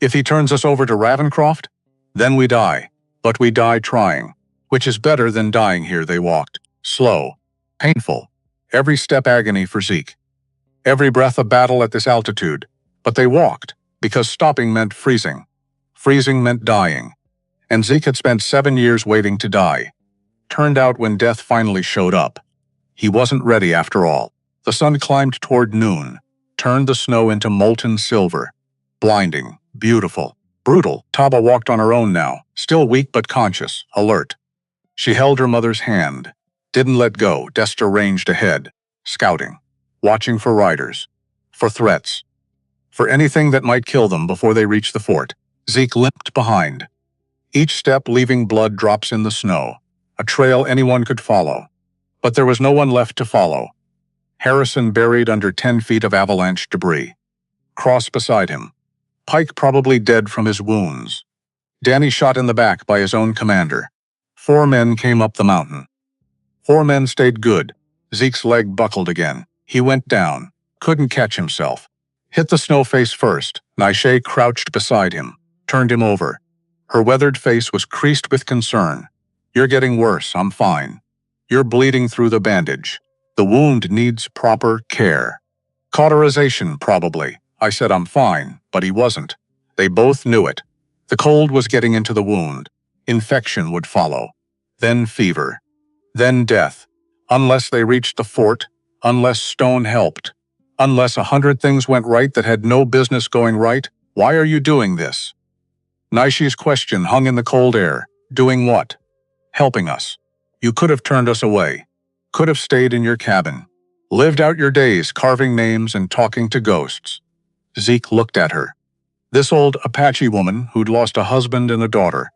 if he turns us over to Ravencroft, then we die. But we die trying, which is better than dying here. They walked. Slow. Painful. Every step agony for Zeke. Every breath a battle at this altitude. But they walked, because stopping meant freezing. Freezing meant dying. And Zeke had spent 7 years waiting to die. Turned out when death finally showed up. He wasn't ready after all. The sun climbed toward noon, turned the snow into molten silver. Blinding, beautiful, brutal. Taba walked on her own now, still weak but conscious, alert. She held her mother's hand, didn't let go. Desta ranged ahead, scouting, watching for riders, for threats, for anything that might kill them before they reached the fort. Zeke limped behind. Each step leaving blood drops in the snow, a trail anyone could follow. But there was no one left to follow. Harrison buried under 10 feet of avalanche debris. Cross beside him. Pike probably dead from his wounds. Danny shot in the back by his own commander. 4 men came up the mountain. 4 men stayed good. Zeke's leg buckled again. He went down. Couldn't catch himself. Hit the snow face first. Naish crouched beside him. Turned him over. Her weathered face was creased with concern. You're getting worse, I'm fine. You're bleeding through the bandage. The wound needs proper care. Cauterization, probably. I said I'm fine, but he wasn't. They both knew it. The cold was getting into the wound. Infection would follow. Then fever. Then death. Unless they reached the fort, unless Stone helped, unless 100 things went right that had no business going right. Why are you doing this? Naishi's question hung in the cold air. Doing what? Helping us. You could have turned us away. Could have stayed in your cabin. Lived out your days carving names and talking to ghosts. Zeke looked at her. This old Apache woman who'd lost a husband and a daughter.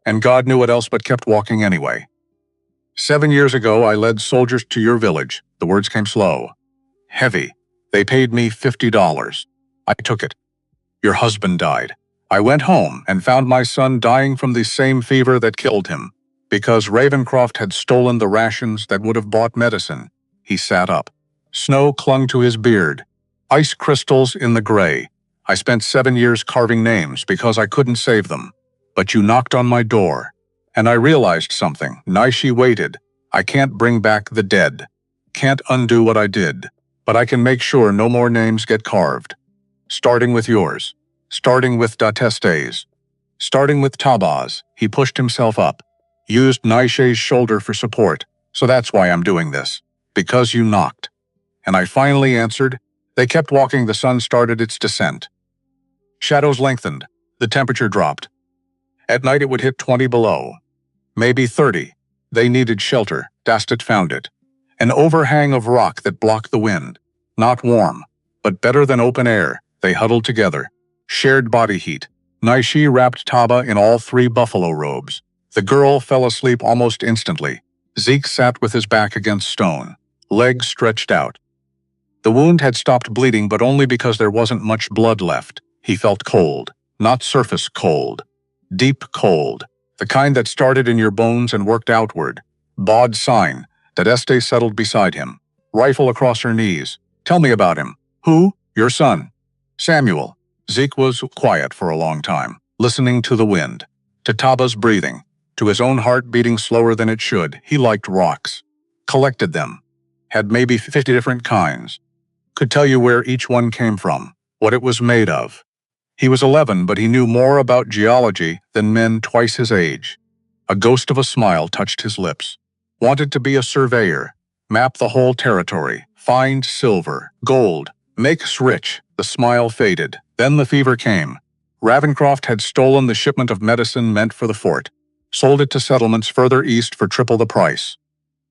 And God knew what else but kept walking anyway. 7 years ago, I led soldiers to your village. The words came slow. Heavy. They paid me $50. I took it. Your husband died. I went home and found my son dying from the same fever that killed him. Because Ravencroft had stolen the rations that would have bought medicine. He sat up. Snow clung to his beard. Ice crystals in the gray. I spent 7 years carving names because I couldn't save them. But you knocked on my door. And I realized something. Naishi waited. I can't bring back the dead. Can't undo what I did. But I can make sure no more names get carved. Starting with yours. Starting with Deteste's. Starting with Taba's. He pushed himself up. Used Naishi's shoulder for support. So that's why I'm doing this. Because you knocked. And I finally answered. They kept walking. The sun started its descent. Shadows lengthened. The temperature dropped. At night it would hit 20 below. Maybe 30. They needed shelter. Dastet found it. An overhang of rock that blocked the wind. Not warm, but better than open air. They huddled together. Shared body heat. Naishi wrapped Taba in all 3 buffalo robes. The girl fell asleep almost instantly. Zeke sat with his back against stone, legs stretched out. The wound had stopped bleeding, but only because there wasn't much blood left. He felt cold, not surface cold. Deep cold, the kind that started in your bones and worked outward. Bawd sign. Dadeste settled beside him, rifle across her knees. Tell me about him. Who? Your son. Samuel. Zeke was quiet for a long time, listening to the wind, to Taba's breathing, to his own heart beating slower than it should. He liked rocks. Collected them. Had maybe 50 different kinds. Could tell you where each one came from, what it was made of. He was 11, but he knew more about geology than men twice his age. A ghost of a smile touched his lips. Wanted to be a surveyor, map the whole territory, find silver, gold, make us rich. The smile faded. Then the fever came. Ravencroft had stolen the shipment of medicine meant for the fort, sold it to settlements further east for triple the price.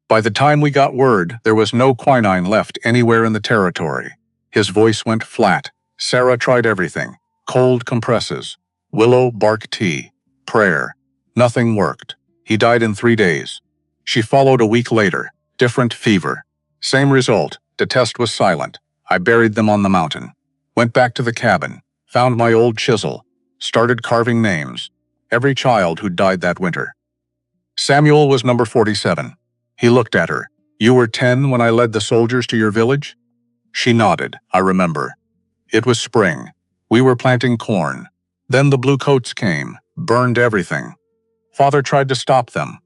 By the time we got word, there was no quinine left anywhere in the territory. His voice went flat. Sarah tried everything. Cold compresses, willow bark tea, prayer. Nothing worked. He died in 3 days. She followed a week later. Different fever. Same result. The test was silent. I buried them on the mountain. Went back to the cabin. Found my old chisel. Started carving names. Every child who died that winter. Samuel was number 47. He looked at her. You were 10 when I led the soldiers to your village? She nodded. I remember. It was spring. We were planting corn. Then the bluecoats came, burned everything. Father tried to stop them.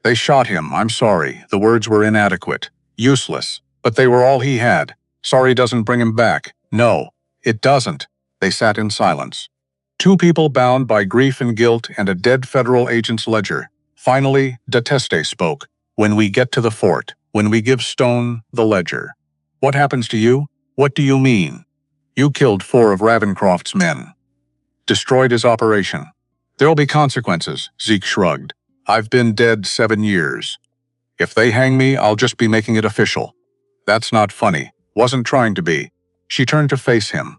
They shot him. I'm sorry. The words were inadequate. Useless. But they were all he had. Sorry doesn't bring him back. No, it doesn't. They sat in silence. 2 people bound by grief and guilt and a dead federal agent's ledger. Finally, Dateste spoke. When we get to the fort, when we give Stone the ledger. What happens to you? What do you mean? You killed 4 of Ravencroft's men. Destroyed his operation. There'll be consequences, Zeke shrugged. I've been dead 7 years. If they hang me, I'll just be making it official. That's not funny. Wasn't trying to be. She turned to face him.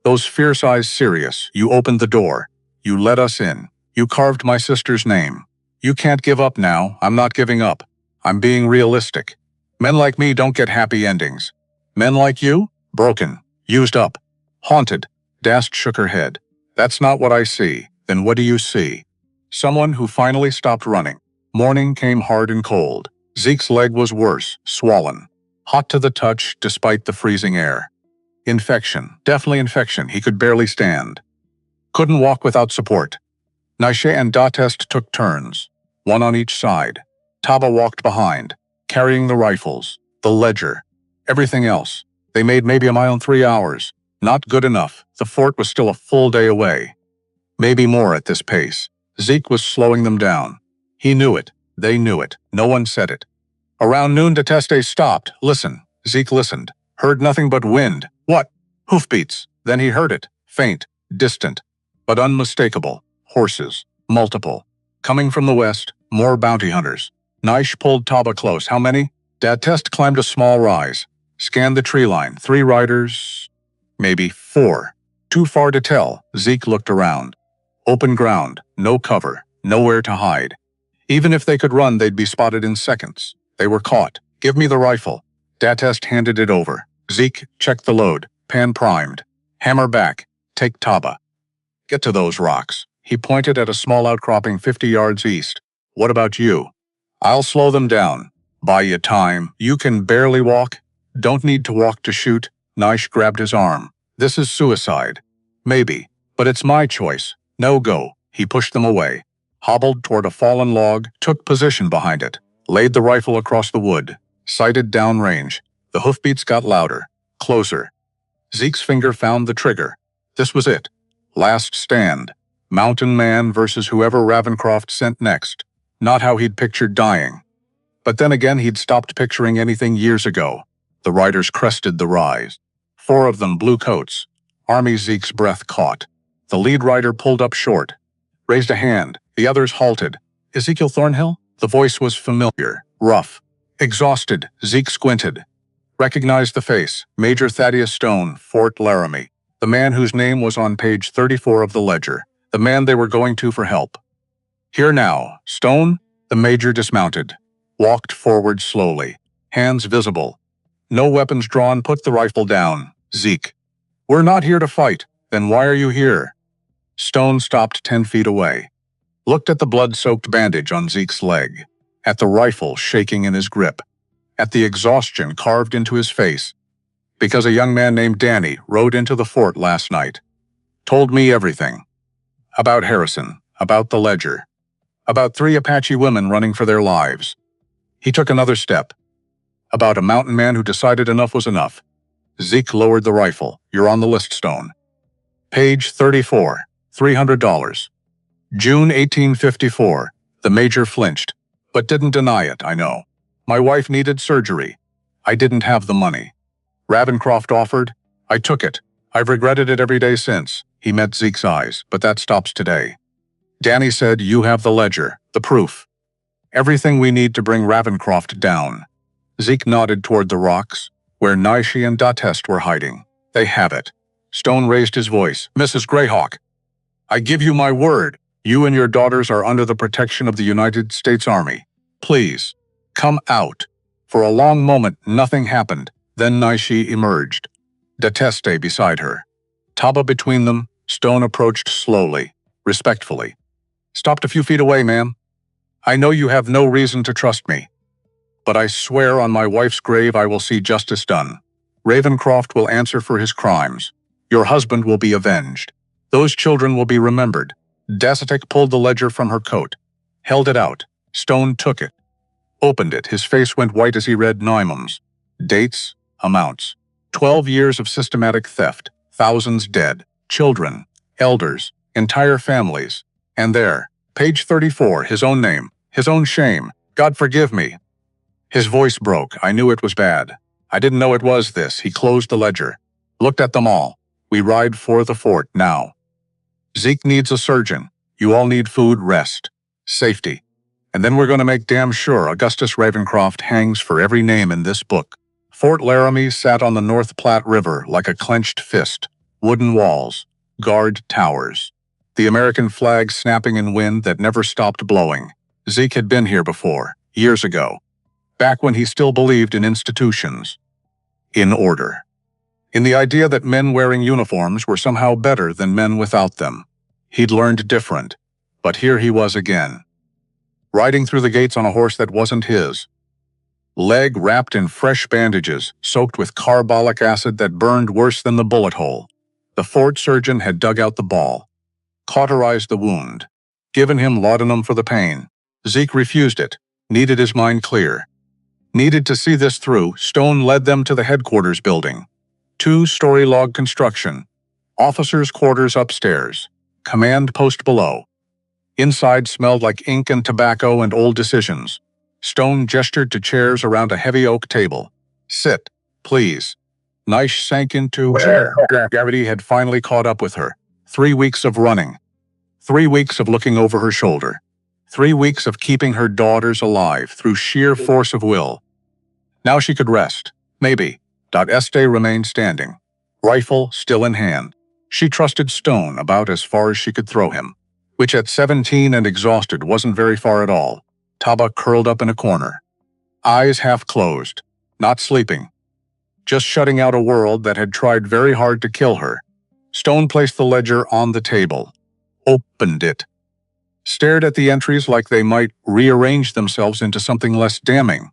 Those fierce eyes serious. You opened the door. You let us in. You carved my sister's name. You can't give up now. I'm not giving up. I'm being realistic. Men like me don't get happy endings. Men like you? Broken. Used up. Haunted. Dast shook her head. That's not what I see. Then what do you see? Someone who finally stopped running. Morning came hard and cold. Zeke's leg was worse, swollen. Hot to the touch despite the freezing air. Infection. Definitely infection. He could barely stand. Couldn't walk without support. Naishi and Dateste took turns, one on each side. Taba walked behind, carrying the rifles, the ledger, everything else. They made maybe a mile in 3 hours. Not good enough. The fort was still a full day away. Maybe more at this pace. Zeke was slowing them down. He knew it. They knew it. No one said it. Around noon, Dateste stopped. Listen. Zeke listened. Heard nothing but wind. What? Hoofbeats. Then he heard it. Faint. Distant. But unmistakable. Horses. Multiple. Coming from the west. More bounty hunters. Naish pulled Taba close. How many? Dateste climbed a small rise. Scanned the tree line. 3 riders. Maybe 4. Too far to tell. Zeke looked around. Open ground. No cover. Nowhere to hide. Even if they could run, they'd be spotted in seconds. They were caught. Give me the rifle. Dateste handed it over. Zeke, check the load. Pan primed. Hammer back. Take Taba. Get to those rocks. He pointed at a small outcropping 50 yards east. What about you? I'll slow them down. Buy you time. You can barely walk. Don't need to walk to shoot. Naish grabbed his arm. This is suicide. Maybe. But it's my choice. No go. He pushed them away. Hobbled toward a fallen log, took position behind it. Laid the rifle across the wood. Sighted downrange. The hoofbeats got louder. Closer. Zeke's finger found the trigger. This was it. Last stand. Mountain Man versus whoever Ravencroft sent next. Not how he'd pictured dying. But then again, he'd stopped picturing anything years ago. The riders crested the rise. 4 of them blue coats. Army. Zeke's breath caught. The lead rider pulled up short. Raised a hand. The others halted. Ezekiel Thornhill? The voice was familiar. Rough. Exhausted, Zeke squinted. Recognized the face, Major Thaddeus Stone, Fort Laramie, the man whose name was on page 34 of the ledger, the man they were going to for help. Here now, Stone? The major dismounted, walked forward slowly, hands visible. No weapons drawn, put the rifle down. Zeke. We're not here to fight. Then why are you here? Stone stopped 10 feet away, looked at the blood-soaked bandage on Zeke's leg, at the rifle shaking in his grip, at the exhaustion carved into his face. Because a young man named Danny rode into the fort last night. Told me everything. About Harrison, about the ledger, about 3 Apache women running for their lives. He took another step. About a mountain man who decided enough was enough. Zeke lowered the rifle. You're on the list, Stone. Page 34, $300. June 1854. The major flinched, but didn't deny it, I know. My wife needed surgery. I didn't have the money. Ravencroft offered. I took it. I've regretted it every day since. He met Zeke's eyes, but that stops today. Danny said, you have the ledger, the proof. Everything we need to bring Ravencroft down. Zeke nodded toward the rocks, where Naishi and D'Attest were hiding. They have it. Stone raised his voice. Mrs. Greyhawk, I give you my word. You and your daughters are under the protection of the United States Army. Please, come out. For a long moment, nothing happened. Then Naishi emerged, D'Attest beside her. Taba between them. Stone approached slowly, respectfully. Stopped a few feet away, ma'am. I know you have no reason to trust me, but I swear on my wife's grave I will see justice done. Ravencroft will answer for his crimes. Your husband will be avenged. Those children will be remembered. D'Attest pulled the ledger from her coat, held it out. Stone took it, opened it. His face went white as he read Nymon's. Dates, amounts. 12 years of systematic theft, thousands dead, children, elders, entire families. And there, page 34, his own name, his own shame. God forgive me. His voice broke. I knew it was bad. I didn't know it was this. He closed the ledger, looked at them all. We ride for the fort now. Zeke needs a surgeon. You all need food, rest, safety. And then we're going to make damn sure Augustus Ravencroft hangs for every name in this book. Fort Laramie sat on the North Platte River like a clenched fist. Wooden walls, guard towers. The American flag snapping in wind that never stopped blowing. Zeke had been here before, years ago. Back when he still believed in institutions. In order. In the idea that men wearing uniforms were somehow better than men without them. He'd learned different, but here he was again. Riding through the gates on a horse that wasn't his. Leg wrapped in fresh bandages, soaked with carbolic acid that burned worse than the bullet hole. The fort surgeon had dug out the ball, cauterized the wound, given him laudanum for the pain. Zeke refused it, needed his mind clear. Needed to see this through. Stone led them to the headquarters building. 2-story log construction. Officers' quarters upstairs. Command post below. Inside smelled like ink and tobacco and old decisions. Stone gestured to chairs around a heavy oak table. Sit, please. Naish sank into a chair. Gravity had finally caught up with her. 3 weeks of running. 3 weeks of looking over her shoulder. 3 weeks of keeping her daughters alive through sheer force of will. Now she could rest. Maybe. D'Attest remained standing, rifle still in hand. She trusted Stone about as far as she could throw him, which at 17 and exhausted wasn't very far at all. Taba curled up in a corner, eyes half closed, not sleeping, just shutting out a world that had tried very hard to kill her. Stone placed the ledger on the table, opened it, stared at the entries like they might rearrange themselves into something less damning.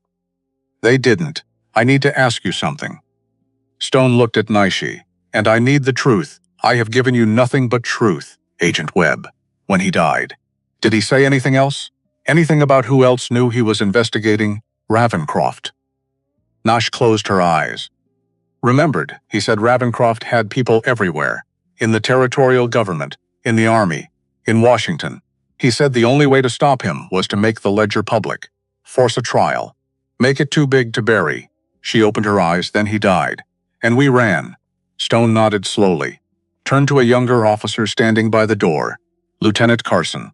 They didn't. I need to ask you something. Stone looked at Naishi. And I need the truth. I have given you nothing but truth, Agent Webb. When he died. Did he say anything else? Anything about who else knew he was investigating Ravencroft? Nash closed her eyes. Remembered, he said Ravencroft had people everywhere. In the territorial government, in the army, in Washington. He said the only way to stop him was to make the ledger public. Force a trial. Make it too big to bury. She opened her eyes, then he died. And we ran. Stone nodded slowly. Turned to a younger officer standing by the door. Lieutenant Carson.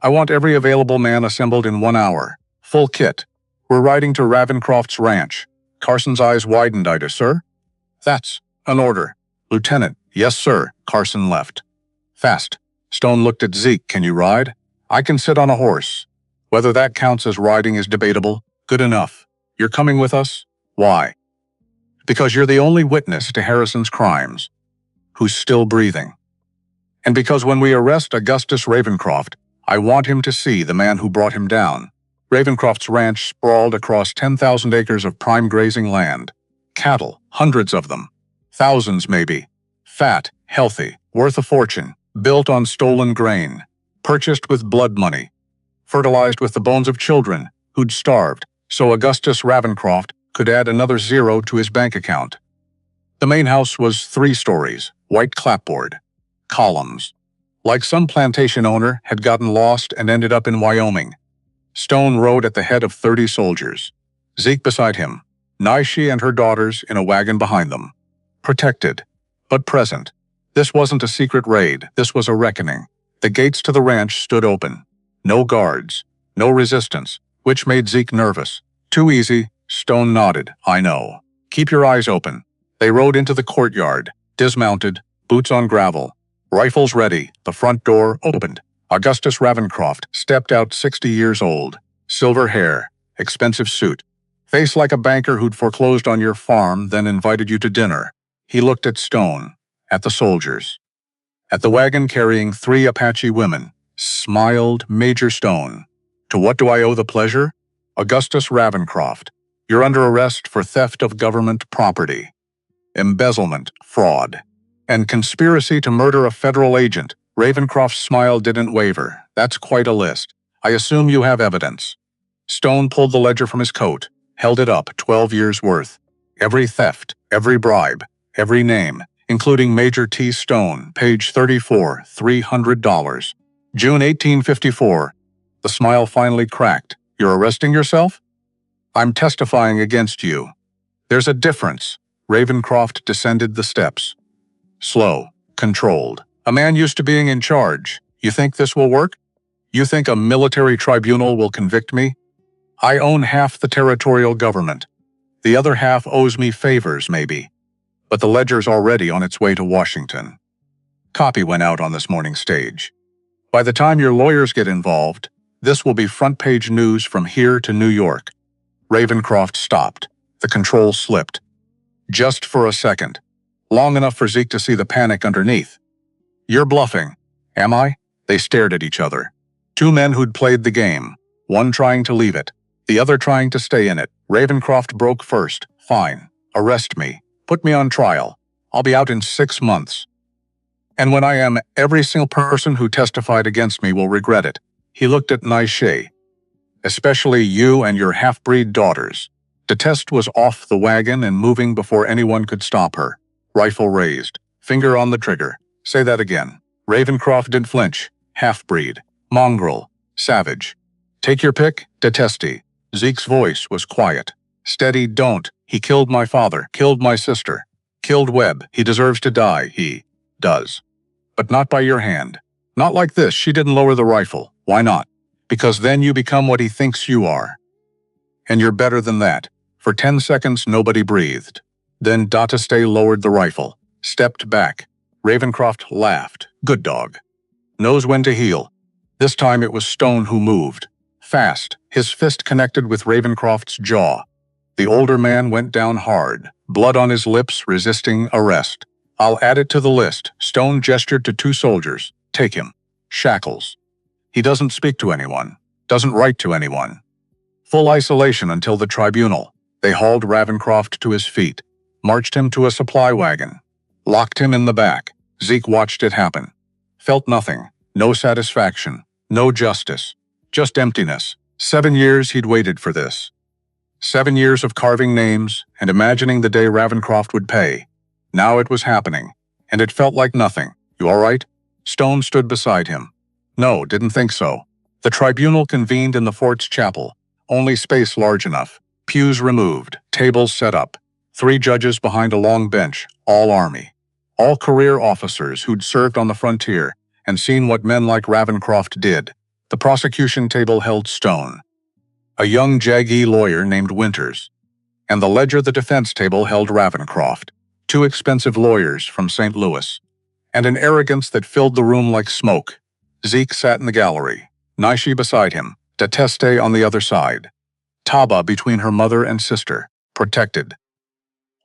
I want every available man assembled in 1 hour. Full kit. We're riding to Ravencroft's ranch. Carson's eyes widened. Sir? That's an order. Lieutenant, yes, sir. Carson left. Fast. Stone looked at Zeke. Can you ride? I can sit on a horse. Whether that counts as riding is debatable. Good enough. You're coming with us? Why? Because you're the only witness to Harrison's crimes who's still breathing. And because when we arrest Augustus Ravencroft, I want him to see the man who brought him down. Ravencroft's ranch sprawled across 10,000 acres of prime grazing land. Cattle, hundreds of them. Thousands, maybe. Fat, healthy, worth a fortune, built on stolen grain, purchased with blood money, fertilized with the bones of children who'd starved, so Augustus Ravencroft could add another zero to his bank account. The main house was 3 stories, white clapboard, columns. Like some plantation owner had gotten lost and ended up in Wyoming. Stone rode at the head of 30 soldiers. Zeke beside him, Naishi and her daughters in a wagon behind them. Protected, but present. This wasn't a secret raid, this was a reckoning. The gates to the ranch stood open. No guards, no resistance, which made Zeke nervous. Too easy, Stone nodded. I know. Keep your eyes open. They rode into the courtyard, dismounted, boots on gravel. Rifles ready, the front door opened. Augustus Ravencroft stepped out 60 years old. Silver hair, expensive suit. Face like a banker who'd foreclosed on your farm, then invited you to dinner. He looked at Stone, at the soldiers, at the wagon carrying 3 Apache women. Smiled Major Stone. To what do I owe the pleasure? Augustus Ravencroft, you're under arrest for theft of government property, embezzlement, fraud, and conspiracy to murder a federal agent. Ravencroft's smile didn't waver. That's quite a list. I assume you have evidence. Stone pulled the ledger from his coat, held it up, 12 years' worth. Every theft, every bribe, every name, including Major T. Stone, page 34, $300. June 1854. The smile finally cracked. You're arresting yourself? I'm testifying against you. There's a difference. Ravencroft descended the steps. Slow, controlled. A man used to being in charge. You think this will work? You think a military tribunal will convict me? I own half the territorial government. The other half owes me favors, maybe. But the ledger's already on its way to Washington. Copy went out on this morning's stage. By the time your lawyers get involved, this will be front-page news from here to New York. Ravencroft stopped. The control slipped. Just for a second. Long enough for Zeke to see the panic underneath. You're bluffing. Am I? They stared at each other. 2 men who'd played the game. One trying to leave it. The other trying to stay in it. Ravencroft broke first. Fine. Arrest me. Put me on trial. I'll be out in 6 months. And when I am, every single person who testified against me will regret it. He looked at Naishi. Especially you and your half-breed daughters. Detest was off the wagon and moving before anyone could stop her. Rifle raised. Finger on the trigger. Say that again. Ravencroft didn't flinch. Half-breed. Mongrel. Savage. Take your pick, Detesti. Zeke's voice was quiet. Steady, don't. He killed my father, killed my sister. Killed Webb. He deserves to die. He does. But not by your hand. Not like this. She didn't lower the rifle. Why not? Because then you become what he thinks you are. And you're better than that. For 10 seconds, nobody breathed. Then Detesti lowered the rifle, stepped back. Ravencroft laughed. Good dog. Knows when to heal. This time it was Stone who moved. Fast, his fist connected with Ravencroft's jaw. The older man went down hard, blood on his lips, resisting arrest. I'll add it to the list. Stone gestured to 2 soldiers. Take him. Shackles. He doesn't speak to anyone. Doesn't write to anyone. Full isolation until the tribunal. They hauled Ravencroft to his feet, marched him to a supply wagon, locked him in the back. Zeke watched it happen. Felt nothing. No satisfaction. No justice. Just emptiness. 7 years he'd waited for this. 7 years of carving names and imagining the day Ravencroft would pay. Now it was happening, and it felt like nothing. You all right? Stone stood beside him. No, didn't think so. The tribunal convened in the fort's chapel. Only space large enough. Pews removed. Tables set up. 3 judges behind a long bench. All Army. All career officers who'd served on the frontier and seen what men like Ravencroft did. The prosecution table held Stone. a young jaggy lawyer named Winters, and the ledger the defense table held Ravencroft, two expensive lawyers from St. Louis, and an arrogance that filled the room like smoke. Zeke sat in the gallery, Naishi beside him, Deteste on the other side, Taba between her mother and sister, protected.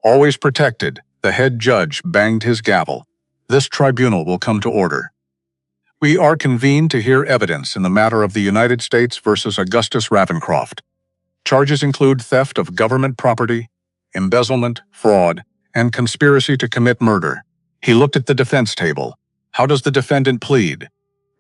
Always protected, the head judge banged his gavel. This tribunal will come to order. We are convened to hear evidence in the matter of the United States versus Augustus Ravencroft. Charges include theft of government property, embezzlement, fraud, and conspiracy to commit murder. He looked at the defense table. How does the defendant plead?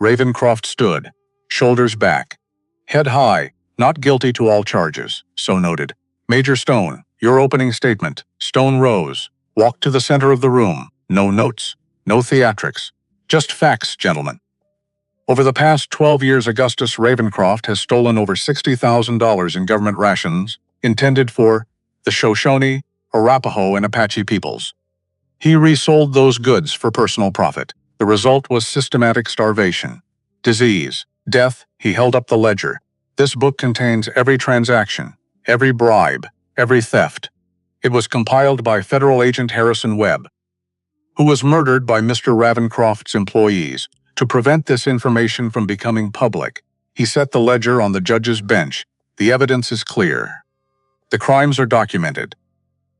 Ravencroft stood, shoulders back, head high, not guilty to all charges, so noted. Major Stone, your opening statement. Stone rose, walked to the center of the room. No notes, no theatrics, just facts, gentlemen. Over the past 12 years, Augustus Ravencroft has stolen over $60,000 in government rations intended for the Shoshone, Arapaho, and Apache peoples. He resold those goods for personal profit. The result was systematic starvation, disease, death. He held up the ledger. This book contains every transaction, every bribe, every theft. It was compiled by Federal Agent Harrison Webb, who was murdered by Mr. Ravencroft's employees. To prevent this information from becoming public, he set the ledger on the judge's bench. The evidence is clear. The crimes are documented.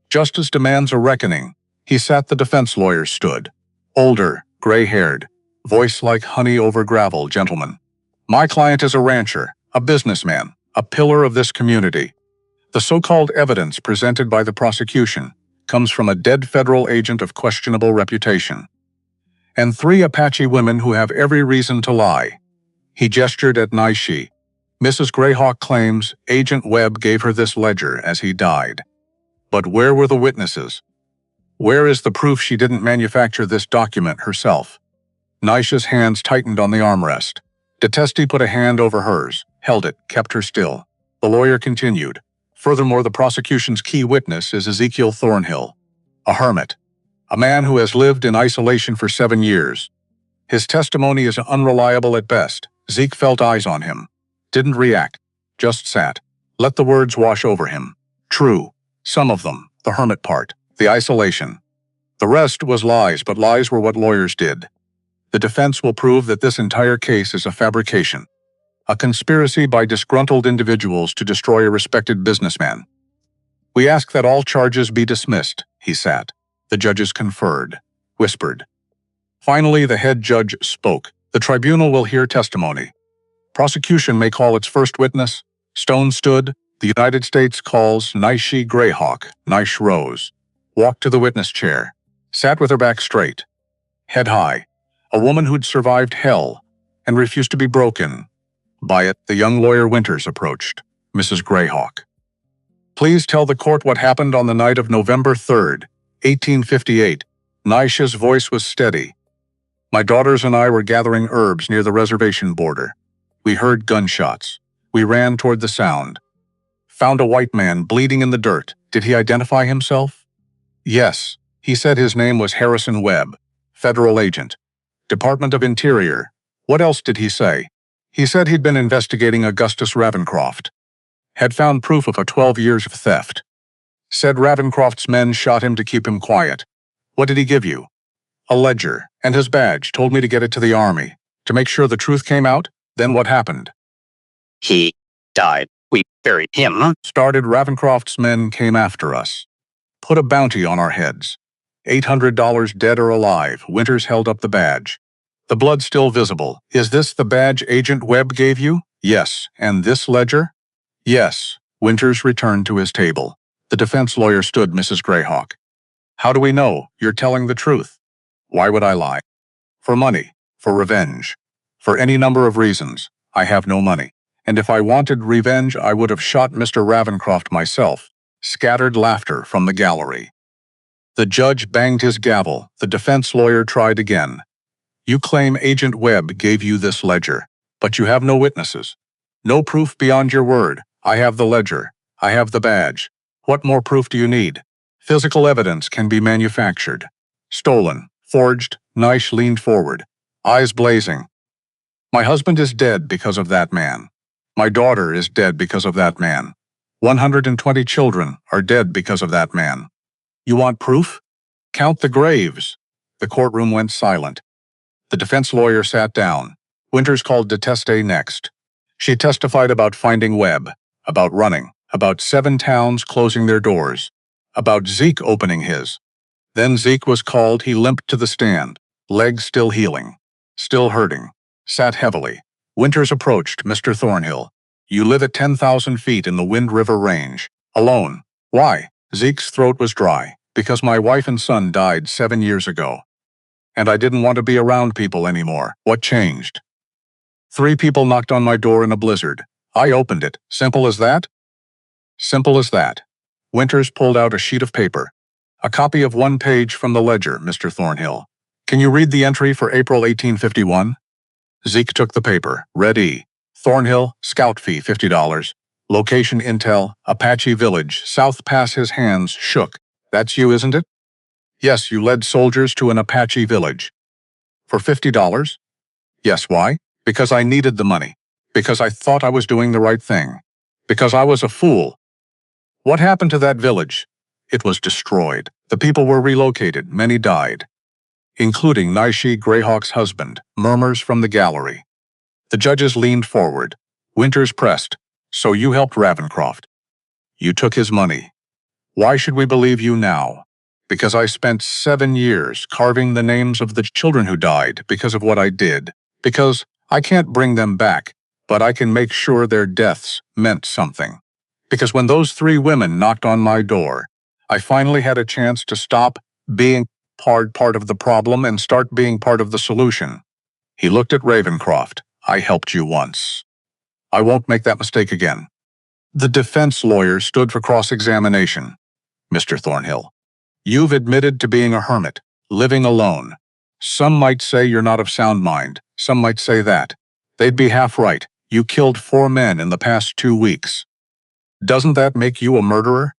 Justice demands a reckoning. He sat. The defense lawyer stood, older, gray-haired, voice like honey over gravel. Gentlemen, my client is a rancher, a businessman, a pillar of this community. The so-called evidence presented by the prosecution comes from a dead federal agent of questionable reputation, and 3 Apache women who have every reason to lie. He gestured at Naishi. Mrs. Greyhawk claims Agent Webb gave her this ledger as he died. But where were the witnesses? Where is the proof she didn't manufacture this document herself? Naisha's hands tightened on the armrest. Deteste put a hand over hers, held it, kept her still. The lawyer continued. Furthermore, the prosecution's key witness is Ezekiel Thornhill, a hermit, a man who has lived in isolation for 7 years. His testimony is unreliable at best. Zeke felt eyes on him. Didn't react. Just sat. Let the words wash over him. True. Some of them. The hermit part. The isolation. The rest was lies, but lies were what lawyers did. The defense will prove that this entire case is a fabrication. A conspiracy by disgruntled individuals to destroy a respected businessman. We ask that all charges be dismissed. He sat. The judges conferred, whispered. Finally, the head judge spoke. The tribunal will hear testimony. Prosecution may call its first witness. Stone stood. The United States calls Naishi Greyhawk. Naish rose, walked to the witness chair, sat with her back straight, head high. A woman who'd survived hell and refused to be broken by it. The young lawyer Winters approached. Mrs. Greyhawk, please tell the court what happened on the night of November 3rd, 1858. Naisha's voice was steady. My daughters and I were gathering herbs near the reservation border. We heard gunshots. We ran toward the sound. Found a white man bleeding in the dirt. Did he identify himself? Yes. He said his name was Harrison Webb, federal agent, Department of Interior. What else did he say? He said he'd been investigating Augustus Ravencroft. Had found proof of 12 years of theft. Said Ravencroft's men shot him to keep him quiet. What did he give you? A ledger and his badge. Told me to get it to the army, to make sure the truth came out. Then what happened? He died. We buried him. Started. Ravencroft's men came after us. Put a bounty on our heads. $800 dead or alive. Winters held up the badge. The blood still visible. Is this the badge Agent Webb gave you? Yes. And this ledger? Yes. Winters returned to his table. The defense lawyer stood. Mrs. Greyhawk. How do we know you're telling the truth? Why would I lie? For money. For revenge. For any number of reasons. I have no money. And if I wanted revenge, I would have shot Mr. Ravencroft myself. Scattered laughter from the gallery. The judge banged his gavel. The defense lawyer tried again. You claim Agent Webb gave you this ledger, but you have no witnesses. No proof beyond your word. I have the ledger. I have the badge. What more proof do you need? Physical evidence can be manufactured. Stolen. Forged. Naish leaned forward, eyes blazing. My husband is dead because of that man. My daughter is dead because of that man. 120 children are dead because of that man. You want proof? Count the graves. The courtroom went silent. The defense lawyer sat down. Winters called Deteste next. She testified about finding Webb, about running, about 7 towns closing their doors, about Zeke opening his. Then Zeke was called. He limped to the stand, legs still healing, still hurting, sat heavily. Winters approached Mr. Thornhill. You live at 10,000 feet in the Wind River Range, alone. Why? Zeke's throat was dry. Because my wife and son died 7 years ago. And I didn't want to be around people anymore. What changed? 3 people knocked on my door in a blizzard. I opened it. Simple as that? Simple as that. Winters pulled out a sheet of paper. A copy of 1 page from the ledger, Mr. Thornhill. Can you read the entry for April 1851? Zeke took the paper. Read E. Thornhill, scout fee $50. Location intel, Apache Village, South Pass. His hands shook. That's you, isn't it? Yes, you led soldiers to an Apache village. For $50? Yes, why? Because I needed the money. Because I thought I was doing the right thing. Because I was a fool. What happened to that village? It was destroyed. The people were relocated. Many died. Including Naishi Greyhawk's husband. Murmurs from the gallery. The judges leaned forward. Winters pressed. So you helped Ravencroft. You took his money. Why should we believe you now? Because I spent 7 years carving the names of the children who died because of what I did. Because I can't bring them back, but I can make sure their deaths meant something. Because when those 3 women knocked on my door, I finally had a chance to stop being part of the problem and start being part of the solution. He looked at Ravencroft. I helped you once. I won't make that mistake again. The defense lawyer stood for cross-examination. Mr. Thornhill, you've admitted to being a hermit, living alone. Some might say you're not of sound mind. Some might say that. They'd be half right. You killed 4 men in the past 2 weeks. Doesn't that make you a murderer?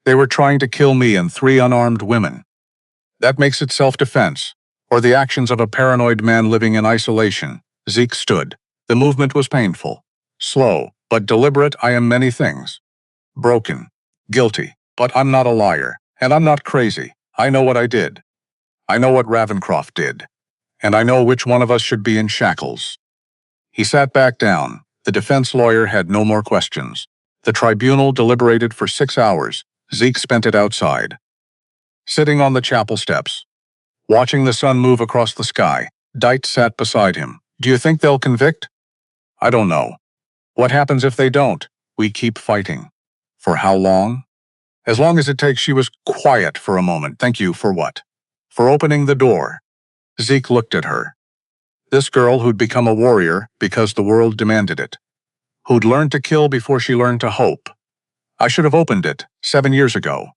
They were trying to kill me and 3 unarmed women. That makes it self-defense, or the actions of a paranoid man living in isolation. Zeke stood. The movement was painful. Slow, but deliberate. I am many things. Broken. Guilty. But I'm not a liar, and I'm not crazy. I know what I did. I know what Ravencroft did. And I know which one of us should be in shackles. He sat back down. The defense lawyer had no more questions. The tribunal deliberated for 6 hours. Zeke spent it outside. Sitting on the chapel steps, watching the sun move across the sky, Dite sat beside him. Do you think they'll convict? I don't know. What happens if they don't? We keep fighting. For how long? As long as it takes. She was quiet for a moment. Thank you for what? For opening the door. Zeke looked at her. This girl who'd become a warrior because the world demanded it. Who'd learned to kill before she learned to hope. I should have opened it 7 years ago.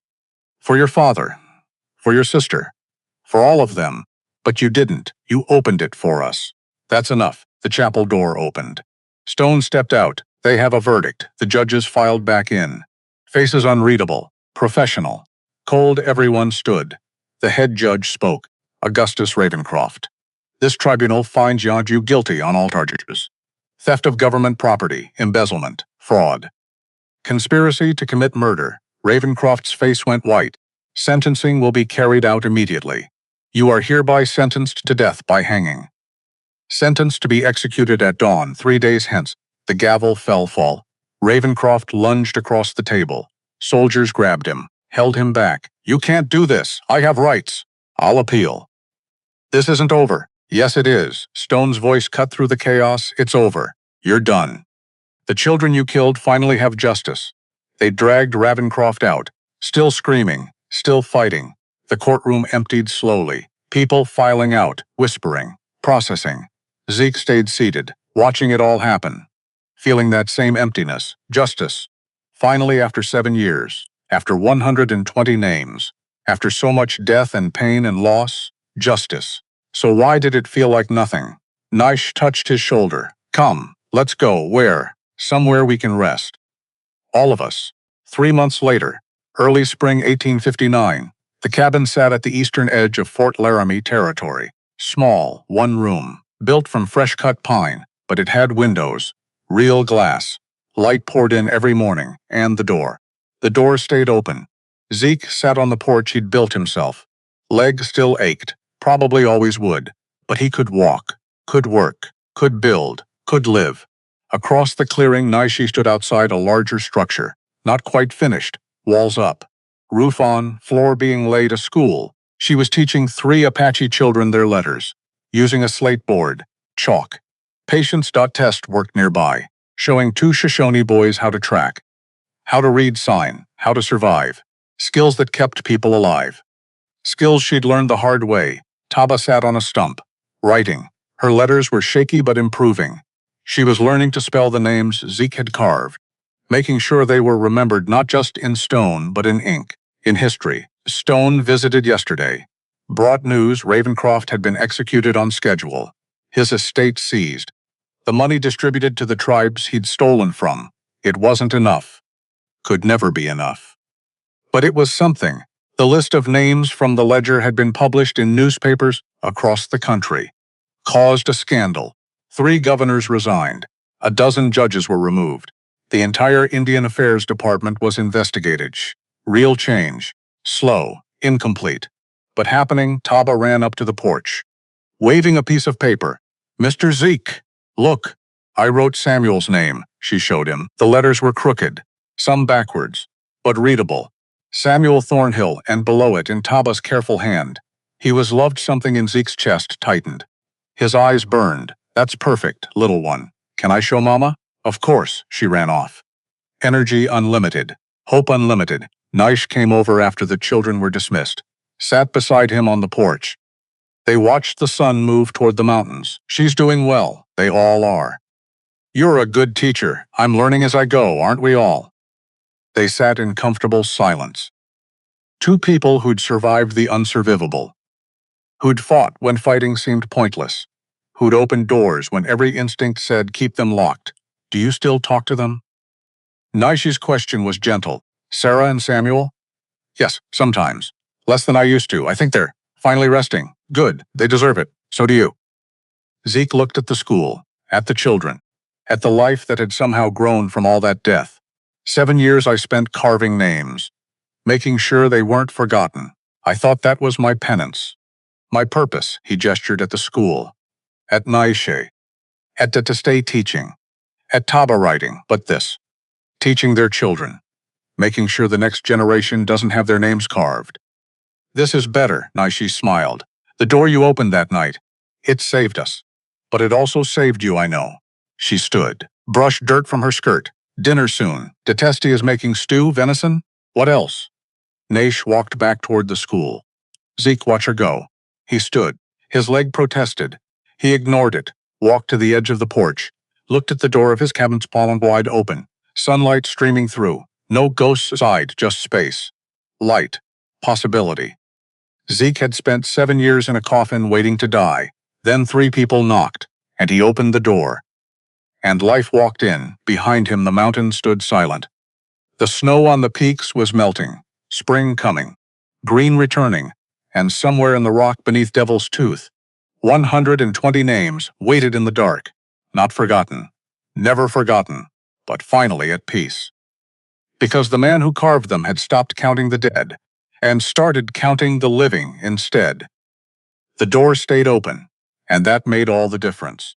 For your father. For your sister. For all of them. But you didn't. You opened it for us. That's enough. The chapel door opened. Stone stepped out. They have a verdict. The judges filed back in. Faces unreadable. Professional. Cold. Everyone stood. The head judge spoke. Augustus Ravencroft. This tribunal finds you guilty on all charges. Theft of government property, embezzlement, fraud. Conspiracy to commit murder. Ravencroft's face went white. Sentencing will be carried out immediately. You are hereby sentenced to death by hanging. Sentenced to be executed at dawn 3 days hence. The gavel fell. Ravencroft lunged across the table. Soldiers grabbed him, held him back. You can't do this. I have rights. I'll appeal. This isn't over. Yes, it is. Stone's voice cut through the chaos. It's over. You're done. The children you killed finally have justice. They dragged Ravencroft out, still screaming, still fighting. The courtroom emptied slowly. People filing out, whispering, processing. Zeke stayed seated, watching it all happen. Feeling that same emptiness, justice. Finally, after 7 years, after 120 names, after so much death and pain and loss, justice. So why did it feel like nothing? Naish touched his shoulder. Come, let's go. Where? Somewhere we can rest. All of us. 3 months later, early spring 1859, the cabin sat at the eastern edge of Fort Laramie territory. Small, 1 room, built from fresh-cut pine, but it had windows. Real glass. Light poured in every morning, and the door. The door stayed open. Zeke sat on the porch he'd built himself. Legs still ached, probably always would, but he could walk, could work, could build, could live. Across the clearing, Naishi stood outside a larger structure, not quite finished, walls up. Roof on, floor being laid, a school. She was teaching 3 Apache children their letters, using a slate board, chalk. Patience.test worked nearby, showing 2 Shoshone boys how to track, how to read sign, how to survive. Skills that kept people alive. Skills she'd learned the hard way. Taba sat on a stump, writing. Her letters were shaky but improving. She was learning to spell the names Zeke had carved, making sure they were remembered not just in stone but in ink, in history. Stone visited yesterday. Brought news Ravencroft had been executed on schedule. His estate seized. The money distributed to the tribes he'd stolen from. It wasn't enough. Could never be enough. But it was something. The list of names from the ledger had been published in newspapers across the country. Caused a scandal. 3 governors resigned. A dozen judges were removed. The entire Indian Affairs Department was investigated. Real change. Slow. Incomplete. But happening. Taba ran up to the porch, waving a piece of paper. Mr. Zeke, look. I wrote Samuel's name, she showed him. The letters were crooked, some backwards, but readable. Samuel Thornhill, and below it, in Taba's careful hand, he was loved. Something in Zeke's chest tightened. His eyes burned. That's perfect, little one. Can I show Mama? Of course, she ran off. Energy unlimited. Hope unlimited. Naish came over after the children were dismissed. Sat beside him on the porch. They watched the sun move toward the mountains. She's doing well. They all are. You're a good teacher. I'm learning as I go, aren't we all? They sat in comfortable silence. 2 people who'd survived the unsurvivable. Who'd fought when fighting seemed pointless. Who'd opened doors when every instinct said keep them locked. Do you still talk to them? Naishi's question was gentle. Sarah and Samuel? Yes, sometimes. Less than I used to. I think they're finally resting. Good. They deserve it. So do you. Zeke looked at the school, at the children, at the life that had somehow grown from all that death. 7 years I spent carving names, making sure they weren't forgotten. I thought that was my penance. My purpose, he gestured at the school. At Naishe. At to stay teaching. At Taba writing, but this. Teaching their children. Making sure the next generation doesn't have their names carved. This is better, Naishe smiled. The door you opened that night. It saved us. But it also saved you, I know. She stood, brushed dirt from her skirt. Dinner soon. Detesti is making stew, venison? What else? Naish walked back toward the school. Zeke, watch her go. He stood. His leg protested. He ignored it, walked to the edge of the porch, looked at the door of his cabin's palm wide open, sunlight streaming through. No ghosts side, just space. Light. Possibility. Zeke had spent 7 years in a coffin waiting to die. Then 3 people knocked, and he opened the door. And life walked in. Behind him the mountain stood silent. The snow on the peaks was melting, spring coming, green returning, and somewhere in the rock beneath Devil's Tooth, 120 names waited in the dark, not forgotten, never forgotten, but finally at peace. Because the man who carved them had stopped counting the dead and started counting the living instead. The door stayed open, and that made all the difference.